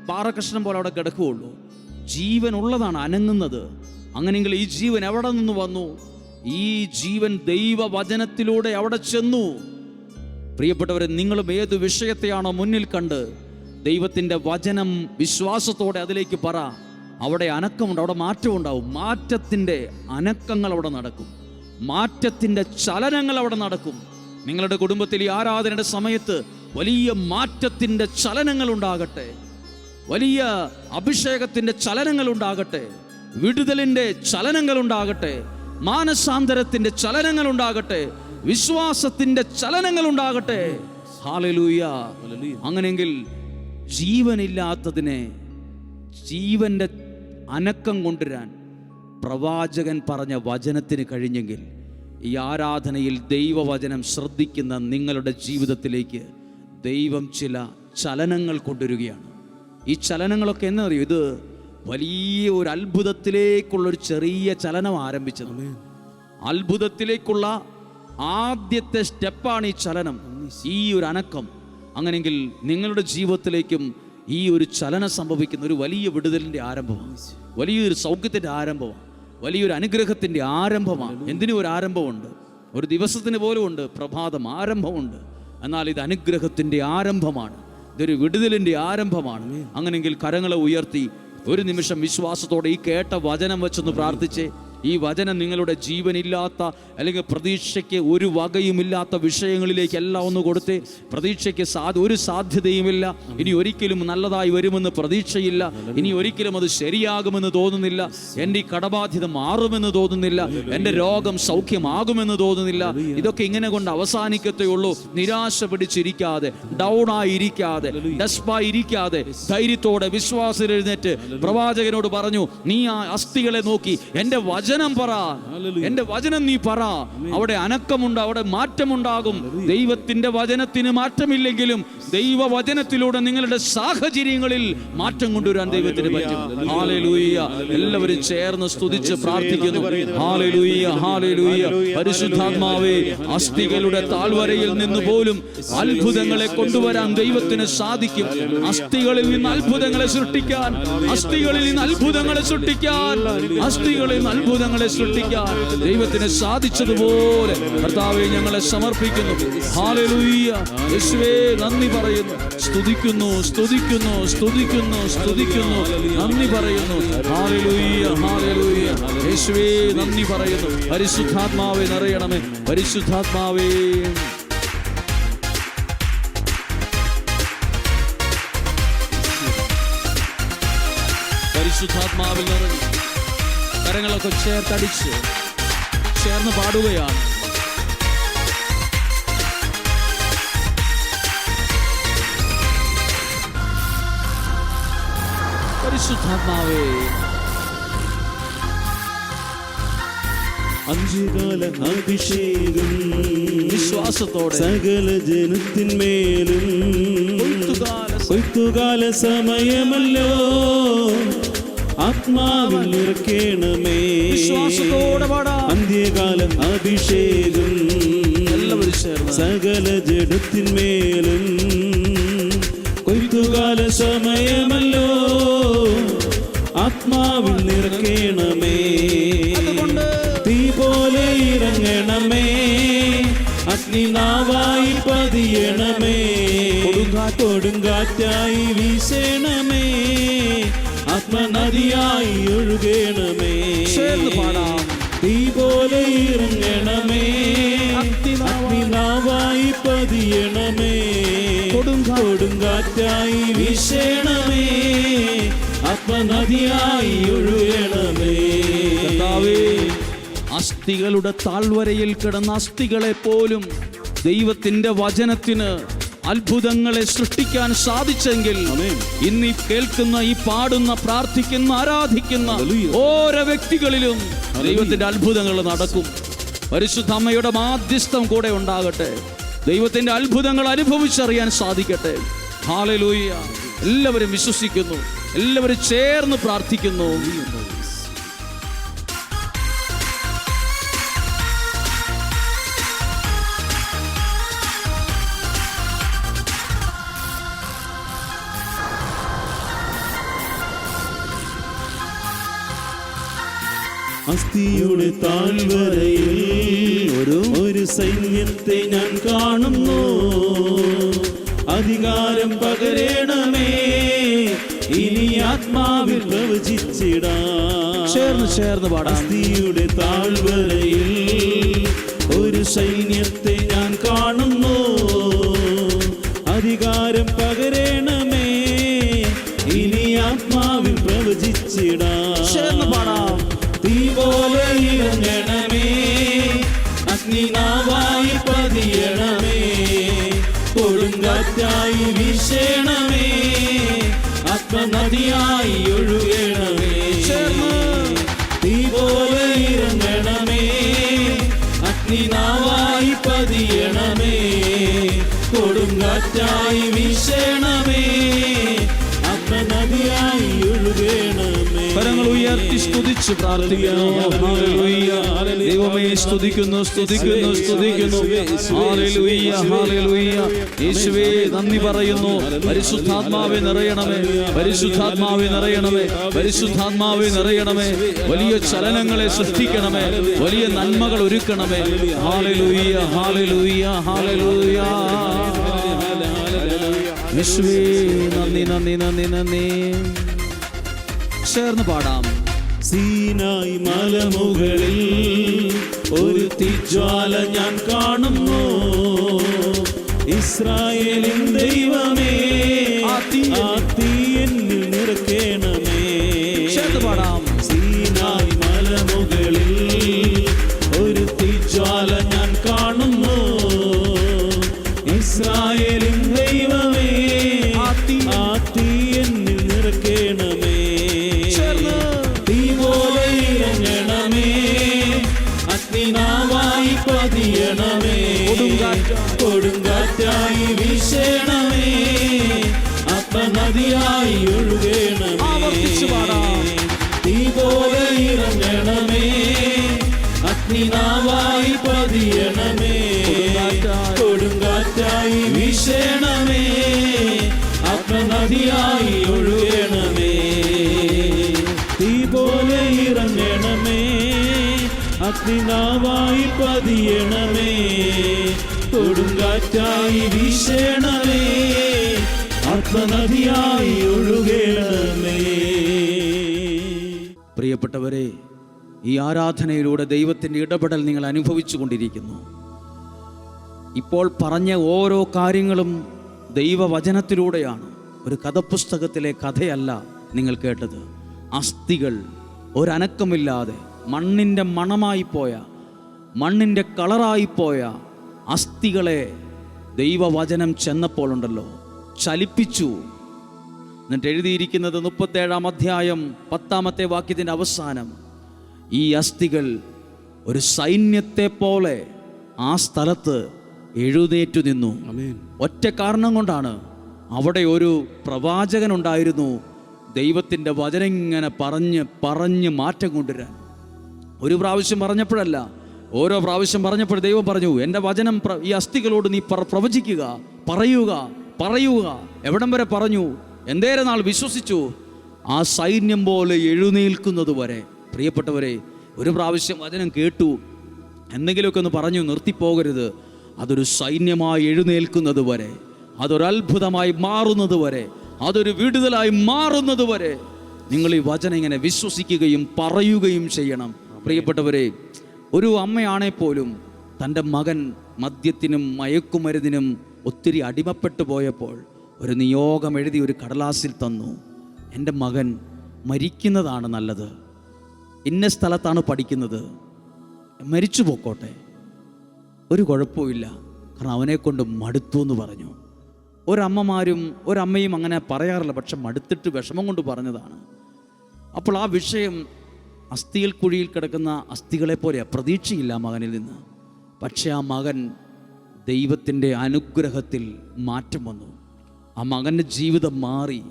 പാറകഷ്ണം പോലെ അവിടെ കിടക്കുകയുള്ളൂ. ജീവനുള്ളതാണ് അനങ്ങുന്നത്. അങ്ങനെയെങ്കിൽ ഈ ജീവൻ എവിടെ നിന്ന് വന്നു? ഈ ജീവൻ ദൈവവചനത്തിലൂടെ അവിടെ ചെന്നു. പ്രിയപ്പെട്ടവരെ, നിങ്ങളും ഏത് വിഷയത്തെയാണോ മുന്നിൽ കണ്ട് ദൈവത്തിൻ്റെ വചനം വിശ്വാസത്തോടെ അതിലേക്ക് പറ. അവിടെ അനക്കമുണ്ട്, അവിടെ മാറ്റമുണ്ടാവും. മാറ്റത്തിൻ്റെ അനക്കങ്ങൾ അവിടെ നടക്കും, മാറ്റത്തിൻ്റെ ചലനങ്ങൾ അവിടെ നടക്കും. നിങ്ങളുടെ കുടുംബത്തിൽ ഈ ആരാധനയുടെ സമയത്ത് വലിയ മാറ്റത്തിൻ്റെ ചലനങ്ങൾ ഉണ്ടാകട്ടെ, വലിയ അഭിഷേകത്തിൻ്റെ ചലനങ്ങൾ ഉണ്ടാകട്ടെ, വിടുതലിൻ്റെ ചലനങ്ങൾ ഉണ്ടാകട്ടെ, മാനസാന്തരത്തിൻ്റെ ചലനങ്ങൾ ഉണ്ടാകട്ടെ, വിശ്വാസത്തിൻ്റെ ചലനങ്ങൾ ഉണ്ടാകട്ടെ. ഹല്ലേലൂയ. അങ്ങനെയെങ്കിൽ ജീവനില്ലാത്തതിനെ ജീവന്റെ അനക്കം കൊണ്ടുവരാൻ പ്രവാചകൻ പറഞ്ഞ വചനത്തിന് കഴിഞ്ഞെങ്കിൽ ഈ ആരാധനയിൽ ദൈവവചനം ശ്രദ്ധിക്കുന്ന നിങ്ങളുടെ ജീവിതത്തിലേക്ക് ദൈവം ചില ചലനങ്ങൾ കൊണ്ടുവരികയാണ്. ഈ ചലനങ്ങളൊക്കെ എന്നറിയോ? ഇത് വലിയ ഒരു അത്ഭുതത്തിലേക്കുള്ളൊരു ചെറിയ ചലനം ആരംഭിച്ചത്. അത്ഭുതത്തിലേക്കുള്ള ആദ്യത്തെ സ്റ്റെപ്പാണ് ഈ ചലനം, ഈ ഒരു അനക്കം. അങ്ങനെയെങ്കിൽ നിങ്ങളുടെ ജീവിതത്തിലേക്കും ഈ ഒരു ചലനം സംഭവിക്കുന്ന ഒരു വലിയ വിടുതലിൻ്റെ ആരംഭമാണ്, വലിയൊരു സൗഖ്യത്തിൻ്റെ ആരംഭമാണ്, വലിയൊരു അനുഗ്രഹത്തിൻ്റെ ആരംഭമാണ്. എന്തിനും ഒരു ആരംഭമുണ്ട്, ഒരു ദിവസത്തിന് പോലും ഉണ്ട് പ്രഭാതം, ആരംഭമുണ്ട്. എന്നാൽ ഇത് അനുഗ്രഹത്തിൻ്റെ ആരംഭമാണ്, ഇതൊരു വിടുതലിൻ്റെ ആരംഭമാണ്. അങ്ങനെയെങ്കിൽ കരങ്ങളെ ഉയർത്തി ഒരു നിമിഷം വിശ്വാസത്തോടെ ഈ കേട്ട വചനം വെച്ചൊന്ന് പ്രാർത്ഥിച്ചേ. ഈ വചനം നിങ്ങളുടെ ജീവനില്ലാത്ത അല്ലെങ്കിൽ പ്രതീക്ഷയ്ക്ക് ഒരു വകയുമില്ലാത്ത വിഷയങ്ങളിലേക്ക് എല്ലാം ഒന്ന് കൊടുത്തേ. പ്രതീക്ഷയ്ക്ക് ഒരു സാധ്യതയുമില്ല, ഇനി ഒരിക്കലും നല്ലതായി വരുമെന്ന് പ്രതീക്ഷയില്ല, ഇനി ഒരിക്കലും അത് ശരിയാകുമെന്ന് തോന്നുന്നില്ല, എൻ്റെ ഈ കടബാധ്യത മാറുമെന്ന് തോന്നുന്നില്ല, എൻ്റെ രോഗം സൗഖ്യമാകുമെന്ന് തോന്നുന്നില്ല. ഇതൊക്കെ ഇങ്ങനെ കൊണ്ട് അവസാനിക്കത്തേ ഉള്ളൂ. നിരാശ പിടിച്ചിരിക്കാതെ, ഡൗണായിരിക്കാതെ, ഡസ്പായിരിക്കാതെ ധൈര്യത്തോടെ വിശ്വാസം എഴുന്നേറ്റ് പ്രവാചകനോട് പറഞ്ഞു, നീ ആ അസ്ഥികളെ നോക്കി എൻ്റെ വചനം പറ, എന്റെ വചനം നീ പറ. അവിടെ അനക്കമുണ്ട്, അവിടെ മാറ്റമുണ്ടാകും. ദൈവത്തിന്റെ വചനത്തിന് മാറ്റമില്ലെങ്കിലും ദൈവവചനത്തിലൂടെ നിങ്ങളുടെ സാഹചര്യങ്ങളിൽ മാറ്റം കൊണ്ടുവരാൻ ദൈവത്തിന് പറ്റും. ഹല്ലേലൂയ. എല്ലാവരും ചേർന്ന് സ്തുതിച്ച് പ്രാർത്ഥിക്കുന്നു. ഹല്ലേലൂയ, ഹല്ലേലൂയ. പരിശുദ്ധാത്മാവേ, അസ്ഥികളുടെ താഴ്വരയിൽ നിന്ന് പോലും അത്ഭുതങ്ങളെ കൊണ്ടുവരാൻ ദൈവത്തിന് സാധിക്കും. അസ്ഥികളിൽ നിന്ന് അത്ഭുതങ്ങളെ സൃഷ്ടിക്കാൻ, അസ്ഥികളിൽ നിന്ന് അത്ഭുതങ്ങളെ സൃഷ്ടിക്കാൻ, അസ്ഥികളിൽ നിന്ന് അത്ഭുതങ്ങളെ സൃഷ്ടിക്കാൻ ദൈവത്തിന് സാധിച്ചതുപോലെ കർത്താവേ ഞങ്ങളെ സമർപ്പിക്കുന്നു. ഹല്ലേലൂയ. യേശുവേ നന്ദി പറയുന്നു, സ്തുതിക്കുന്നു, സ്തുതിക്കുന്നു, സ്തുതിക്കുന്നു, സ്തുതിക്കുന്നു, നന്ദി പറയുന്നു. ഹല്ലേലൂയ, ഹല്ലേലൂയ. യേശുവേ നന്ദി പറയുന്നു. പരിശുദ്ധാത്മാവേ നിറയണമേ, പരിശുദ്ധാത്മാവേ. പരിശുദ്ധാത്മാവിൽ നിറഞ്ഞു കരങ്ങളൊക്കെ ചേർത്തടിച്ച് ചേർന്ന് പാടുകയാണ്. പരിശുദ്ധാത്മാവേ, അഞ്ചുകാല അഭിഷേകം വിശ്വാസത്തോടെ സകല ജനത്തിന്മേലും കൊയ്ത്തുകാല സമയമല്ലോ, ആത്മാവിൽ നിറയ്ക്കണമേ. വിശ്വാസത്തോടെ പാടാം. അന്ത്യകാല അഭിഷേകം എല്ലാവരും ചേർന്ന് സകല ജഡത്തിന്മേലും കൊയ്ത്തുകാല സമയമല്ലോ, ആത്മാവിൽ നിറയ്ക്കണമേ. തീ പോലെ ഇറങ്ങണമേ, അഗ്നിനാവായി പതിയണമേ. കൊടുങ്കാറ്റായി വീശണമേ, ആത്മനദിയായി ഒഴുകണമേ. തീ പോലെ ഇറങ്ങണമേ, അഗ്നിനാവായി പതിയണമേ. കൊടുങ്കാറ്റായി വീശണമേ, ആത്മനദിയായി ഒഴുകണമേ. അസ്ഥികളുടെ താഴ്വരയിൽ കിടന്ന അസ്ഥികളെ പോലും ദൈവത്തിന്റെ വചനത്തിന് അത്ഭുതങ്ങളെ സൃഷ്ടിക്കാൻ സാധിച്ചെങ്കിൽ ഇന്ന് ഈ കേൾക്കുന്ന, ഈ പാടുന്ന, പ്രാർത്ഥിക്കുന്ന, ആരാധിക്കുന്ന ഓരോ വ്യക്തികളിലും ദൈവത്തിന്റെ അത്ഭുതങ്ങൾ നടക്കും. പരിശുദ്ധ അമ്മയുടെ മാധ്യസ്ഥം കൂടെ ഉണ്ടാകട്ടെ. ദൈവത്തിന്റെ അത്ഭുതങ്ങൾ അനുഭവിച്ചറിയാൻ സാധിക്കട്ടെ. ഹല്ലേലൂയ. എല്ലാവരും വിശ്വസിക്കുന്നു, എല്ലാവരും ചേർന്ന് പ്രാർത്ഥിക്കുന്നു. അസ്ഥിയുടെ താഴ്വരയിൽ ഒരു സൈന്യത്തെ ഞാൻ കാണുന്നു. അധികാരം പകരണമേ, ഇനി ആത്മാവിൽ പ്രവചിച്ചിടാം. ചേർന്ന് പാടാം. അസ്ഥിയുടെ താഴ്വരയിൽ ഒരു സൈന്യത്തെ ഞാൻ കാണുന്നു. അധികാരം പകരണമേ, ഇനി ആത്മാവിൽ പ്രവചിച്ചിടാം. ചേർന്ന് പാടാം. തീ പോലെ ഇറങ്ങണമേ, അഗ്നിനാവായി പതിയണമേ. കൊടുങ്കാറ്റായി വീശണമേ, ആത്മനദിയായി ഒഴുകണമേ. തീ പോലെ ഇറങ്ങണമേ, അഗ്നിനാവായി പതിയണമേ. കൊടുങ്കാറ്റായി വീശണമേ, ആത്മനദിയായി ഒഴുകണമേ. കരങ്ങൾ ഉയർത്തി സ്തുതിച്ച് പ്രാർത്ഥിക്കുന്നു. ഹല്ലേലൂയ. ദൈവമേ സ്തുതിക്കുന്നു, സ്തുതിക്കുന്നു, സ്തുതിക്കുന്നു. ഹല്ലേലൂയ, ഹല്ലേലൂയ. യേശുവേ നന്ദി പറയുന്നു. പരിശുദ്ധാത്മാവേ നിറയണമേ, പരിശുദ്ധാത്മാവേ നിറയണമേ, പരിശുദ്ധാത്മാവേ നിറയണമേ. വലിയ ചലനങ്ങളെ സൃഷ്ടിക്കണമേ, വലിയ നന്മകൾ ഒരുക്കണമേ. ഹല്ലേലൂയ, ഹല്ലേലൂയ, ഹല്ലേലൂയ. യേശുവേ നന്ദി, നന്ദി, നന്ദി, നന്ദി. ചേർന്ന് പാടാം. സീനായി മലമുകളിൽ ഒരു തീജ്വാല ഞാൻ കാണുന്നു. ഇസ്രായേലിൻ ദൈവമേ, ആ തീ എന്നിൽ നിറയ്ക്കണമേ. ചേർന്ന് പാടാം. സീനായി മലമുകളിൽ ഒരു തീജ്വാല ഞാൻ കാണുന്നു. ഇസ്രായേലിൻ ദൈവമേ, ആ തീ എന്നിൽ നിറയ്ക്കണമേ. അഗ്നിനാവായി പതിയണമേ. കൊടുങ്കാറ്റായി വീശണമേ, ആത്മനദിയായി ഒഴുകണമേ. തീ പോലെ ഇറങ്ങണമേ, അഗ്നിനാവായി പതിയണമേ. കൊടുങ്കാറ്റായി വീശണമേ, ആത്മനദിയായി ഒഴുകണമേ. തീ പോലെ ഇറങ്ങണമേ, അഗ്നിനാവായി പതിയണമേ. കൊടുങ്കാറ്റായി വീശണമേ, ആത്മനദിയായി ഒഴുകണമേ. പ്രിയപ്പെട്ടവരെ, ഈ ആരാധനയിലൂടെ ദൈവത്തിൻ്റെ ഇടപെടൽ നിങ്ങൾ അനുഭവിച്ചു കൊണ്ടിരിക്കുന്നു. ഇപ്പോൾ പറഞ്ഞ ഓരോ കാര്യങ്ങളും ദൈവവചനത്തിലൂടെയാണ്. ഒരു കഥപുസ്തകത്തിലെ കഥയല്ല നിങ്ങൾ കേട്ടത്. അസ്ഥികൾ ഒരനക്കമില്ലാതെ മണ്ണിൻ്റെ മണമായിപ്പോയ, മണ്ണിൻ്റെ കളറായിപ്പോയ അസ്ഥികളെ ദൈവവചനം ചെന്നപ്പോഴുണ്ടല്ലോ ചലിപ്പിച്ചു. എന്നിട്ട് എഴുതിയിരിക്കുന്നത് 37-ാം അധ്യായം 10-ാമത്തെ വാക്യത്തിൻ്റെ അവസാനം, ഈ അസ്ഥികൾ ഒരു സൈന്യത്തെ പോലെ ആ സ്ഥലത്ത് എഴുന്നേറ്റു നിന്നു. ഒറ്റ കാരണം കൊണ്ടാണ്. അവിടെ ഒരു പ്രവാചകനുണ്ടായിരുന്നു. ദൈവത്തിൻ്റെ വചനം ഇങ്ങനെ പറഞ്ഞ് മാറ്റം കൊണ്ടുവരാൻ. ഒരു പ്രാവശ്യം പറഞ്ഞപ്പോഴല്ല, ഓരോ പ്രാവശ്യം പറഞ്ഞപ്പോൾ ദൈവം പറഞ്ഞു, എൻ്റെ വചനം ഈ അസ്ഥികളോട് നീ പ്രവചിക്കുക, പറയുക. എവിടം വരെ പറഞ്ഞു? എന്തേരെ നാൾ വിശ്വസിച്ചു? ആ സൈന്യം പോലെ എഴുന്നേൽക്കുന്നത് വരെ. പ്രിയപ്പെട്ടവരെ, ഒരു പ്രാവശ്യം വചനം കേട്ടു, എന്തെങ്കിലുമൊക്കെ ഒന്ന് പറഞ്ഞു നിർത്തിപ്പോകരുത്. അതൊരു സൈന്യമായി എഴുന്നേൽക്കുന്നത് വരെ, അതൊരത്ഭുതമായി മാറുന്നത് വരെ, അതൊരു വിടുതലായി മാറുന്നത് വരെ നിങ്ങൾ ഈ വചനം ഇങ്ങനെ വിശ്വസിക്കുകയും പറയുകയും ചെയ്യണം. പ്രിയപ്പെട്ടവരെ, ഒരു അമ്മയാണെ പോലും തൻ്റെ മകൻ മദ്യത്തിനും മയക്കുമരുന്നിനും ഒത്തിരി അടിമപ്പെട്ടു പോയപ്പോൾ ഒരു നിയോഗം എഴുതി ഒരു കടലാസിൽ തന്നു. എൻ്റെ മകൻ മരിക്കുന്നതാണ് നല്ലത്, ഇന്ന സ്ഥലത്താണ് പഠിക്കുന്നത്, മരിച്ചു പോക്കോട്ടെ, ഒരു കുഴപ്പമില്ല, കാരണം അവനെക്കൊണ്ട് മടുത്തു എന്ന് പറഞ്ഞു. ഒരമ്മയും അങ്ങനെ പറയാറില്ല, പക്ഷെ മടുത്തിട്ട് വിഷമം കൊണ്ട് പറഞ്ഞതാണ്. അപ്പോൾ ആ വിഷയം അസ്ഥിയിൽ കുഴിയിൽ കിടക്കുന്ന അസ്ഥികളെ പോലെ പ്രതീക്ഷയില്ല മകനിൽ നിന്ന്. പക്ഷെ ആ മകൻ ദൈവത്തിൻ്റെ അനുഗ്രഹത്തിൽ മാറ്റം വന്നു. ആ മകൻ്റെ ജീവിതം മാറി.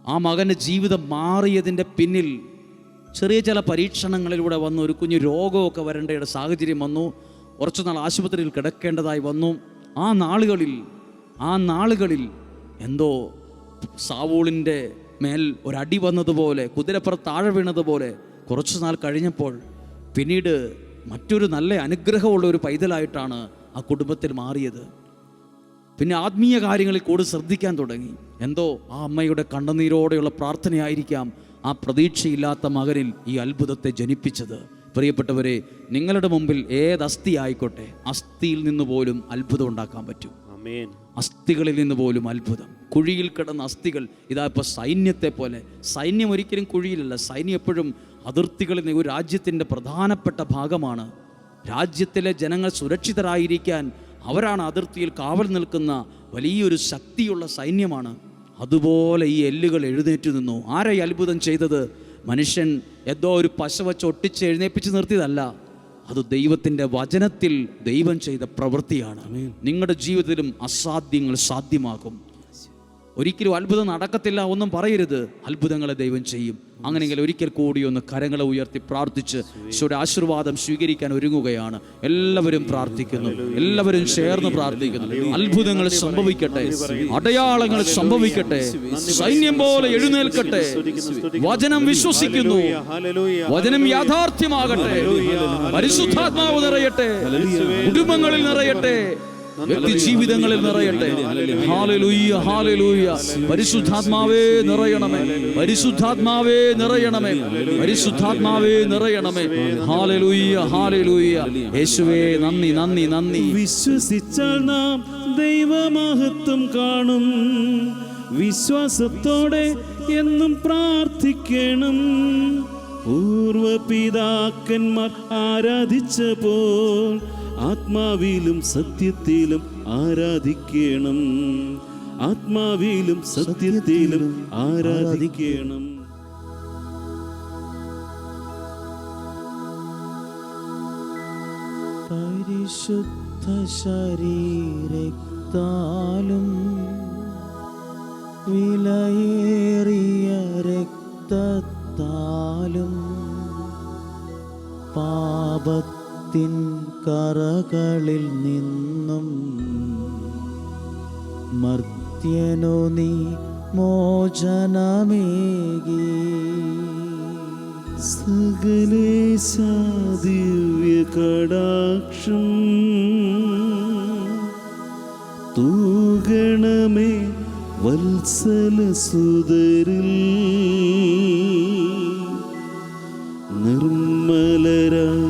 ആ മകൻ്റെ ജീവിതം മാറിയതിൻ്റെ പിന്നിൽ ചെറിയ ചില പരീക്ഷണങ്ങളിലൂടെ വന്നു. ഒരു കുഞ്ഞു രോഗമൊക്കെ വരേണ്ട സാഹചര്യം വന്നു. കുറച്ചു നാൾ ആശുപത്രിയിൽ കിടക്കേണ്ടതായി വന്നു. ആ നാളുകളിൽ എന്തോ സാവൂളിൻ്റെ മേൽ ഒരടി വന്നതുപോലെ, കുതിരപ്പുറത്ത് താഴെ വീണതുപോലെ കുറച്ചു നാൾ കഴിഞ്ഞപ്പോൾ പിന്നീട് മറ്റൊരു നല്ല അനുഗ്രഹമുള്ള ഒരു പൈതലായിട്ടാണ് ആ കുടുംബത്തിൽ മാറിയത്. പിന്നെ ആത്മീയ കാര്യങ്ങളിൽ കൂടുതൽ ശ്രദ്ധിക്കാൻ തുടങ്ങി. എന്തോ ആ അമ്മയുടെ കണ്ണുനീരോടെയുള്ള പ്രാർത്ഥനയായിരിക്കാം ആ പ്രതീക്ഷയില്ലാത്ത മകനിൽ ഈ അത്ഭുതത്തെ ജനിപ്പിച്ചത്. പ്രിയപ്പെട്ടവരെ, നിങ്ങളുടെ മുമ്പിൽ ഏത് അസ്ഥി ആയിക്കോട്ടെ, അസ്ഥിയിൽ നിന്ന് പോലും അത്ഭുതം ഉണ്ടാക്കാൻ പറ്റും. അസ്ഥികളിൽ നിന്ന് പോലും അത്ഭുതം. കുഴിയിൽ കിടന്ന അസ്ഥികൾ ഇതാ ഇപ്പോൾ സൈന്യത്തെ പോലെ. സൈന്യം ഒരിക്കലും കുഴിയിലല്ല. സൈന്യം എപ്പോഴും അതിർത്തികളിൽ ഒരു രാജ്യത്തിൻ്റെ പ്രധാനപ്പെട്ട ഭാഗമാണ്. രാജ്യത്തിലെ ജനങ്ങൾ സുരക്ഷിതരായിരിക്കാൻ അവരാണ് അതിർത്തിയിൽ കാവൽ നിൽക്കുന്ന വലിയൊരു ശക്തിയുള്ള സൈന്യമാണ്. അതുപോലെ ഈ എല്ലുകൾ എഴുന്നേറ്റ് നിന്നു. ആരാ ഈ അത്ഭുതം ചെയ്തത്? മനുഷ്യൻ എന്തോ ഒരു പശ വച്ച് ഒട്ടിച്ച് എഴുന്നേപ്പിച്ച് നിർത്തിയതല്ല. അത് ദൈവത്തിൻ്റെ വചനത്തിൽ ദൈവം ചെയ്ത പ്രവൃത്തിയാണ്. നിങ്ങളുടെ ജീവിതത്തിലും അസാധ്യങ്ങൾ സാധ്യമാകും. ഒരിക്കലും അത്ഭുതം നടക്കത്തില്ല ഒന്നും പറയരുത്. അത്ഭുതങ്ങളെ ദൈവം ചെയ്യും. അങ്ങനെയെങ്കിൽ ഒരിക്കൽ കൂടി ഒന്ന് കരങ്ങളെ ഉയർത്തി പ്രാർത്ഥിച്ച് ഈശോയുടെ ആശീർവാദം സ്വീകരിക്കാൻ ഒരുങ്ങുകയാണ്. എല്ലാവരും പ്രാർത്ഥിക്കുന്നു, എല്ലാവരും ചേർന്ന് പ്രാർത്ഥിക്കുന്നു. അത്ഭുതങ്ങൾ സംഭവിക്കട്ടെ, അടയാളങ്ങൾ സംഭവിക്കട്ടെ, സൈന്യം പോലെ എഴുന്നേൽക്കട്ടെ. വചനം വിശ്വസിക്കുന്നു, വചനം യാഥാർത്ഥ്യമാകട്ടെ. പരിശുദ്ധാത്മാവ് നിറയട്ടെ, കുടുംബങ്ങളിൽ നിറയട്ടെ, വ്യക്തി ജീവിതങ്ങളിൽ നിറയട്ടെ. ഹല്ലേലൂയ, ഹല്ലേലൂയ. പരിശുദ്ധാത്മാവേ നിറയണമേ, പരിശുദ്ധാത്മാവേ നിറയണമേ, പരിശുദ്ധാത്മാവേ നിറയണമേ. ഹല്ലേലൂയ, ഹല്ലേലൂയ. യേശുവേ നന്ദി, നന്ദി, നന്ദി. വിശ്വസിച്ചാൽ നാം ദൈവമഹത്വം കാണും. വിശ്വാസത്തോടെ എന്നും പ്രാർത്ഥിക്കണം. പൂർവപിതാക്കന്മാർ ആരാധിച്ചപ്പോൾ ആത്മാവിലും സത്യത്തിലും ആരാധിക്കണം. ആത്മാവിലും സത്യത്തിലും ആരാധിക്കണം. പരിശുദ്ധ ശരീരത്താലും വിലയേറിയ രക്തത്താലും പാപത്തിൻ കറകളിൽ നിന്നും മർത്യനു നീ മോചനമേകി. സകലേശ ദിവ്യ കടാക്ഷം തൂകണമേ വത്സല സുതരിൽ. നിർമ്മലരായി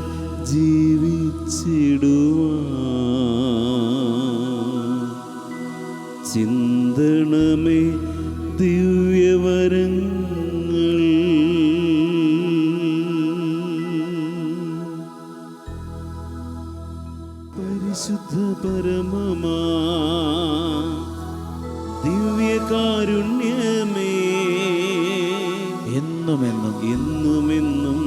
ജീവിച്ചിടുവാൻ ചിന്തണമേ ദിവ്യവരങ്ങൾ. പരിശുദ്ധ പരമമാ ദിവ്യകാരുണ്യമേ, എന്നുമെന്നും എന്നുമെന്നും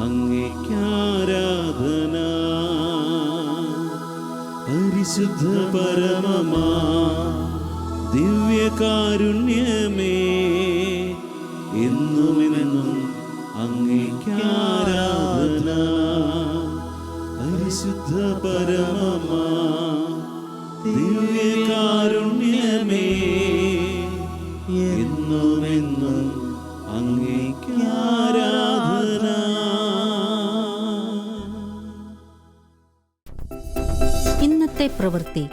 അങ്ങേക്കാരാധന. പരിശുദ്ധ പരമമാ ദിവ്യകാരുണ്യമേ, എന്നുമെന്നും അങ്ങേക്കാരാധന. പരിശുദ്ധ പരമമാ ദിവ്യകാരുണ്യമേ, എന്നുമെന്നും അങ്ങേക്ക് ആരാധന. ഇന്നത്തെ പ്രവൃത്തി.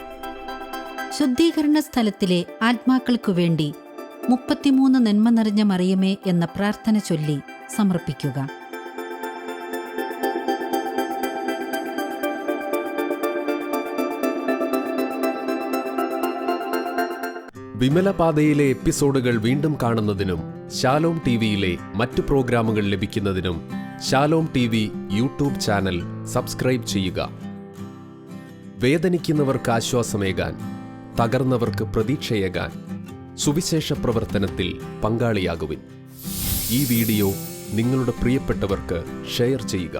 ശുദ്ധീകരണ സ്ഥലത്തിലെ ആത്മാക്കൾക്കു വേണ്ടി 33 നന്മ നിറഞ്ഞ മറിയമേ എന്ന പ്രാർത്ഥന ചൊല്ലി സമർപ്പിക്കുക. വിമലപാതയിലെ എപ്പിസോഡുകൾ വീണ്ടും കാണുന്നതിനും ശാലോം ടിവിയിലെ മറ്റു പ്രോഗ്രാമുകൾ ലഭിക്കുന്നതിനും Shalom TV YouTube channel subscribe ചെയ്യുക. വേദനിക്കുന്നവർക്ക് ആശ്വാസമേകാൻ, തകർന്നവർക്ക് പ്രതീക്ഷയേകാൻ സുവിശേഷ പ്രവർത്തനത്തിൽ പങ്കാളിയാകുവിൻ. ഈ വീഡിയോ നിങ്ങളുടെ പ്രിയപ്പെട്ടവർക്ക് ഷെയർ ചെയ്യുക.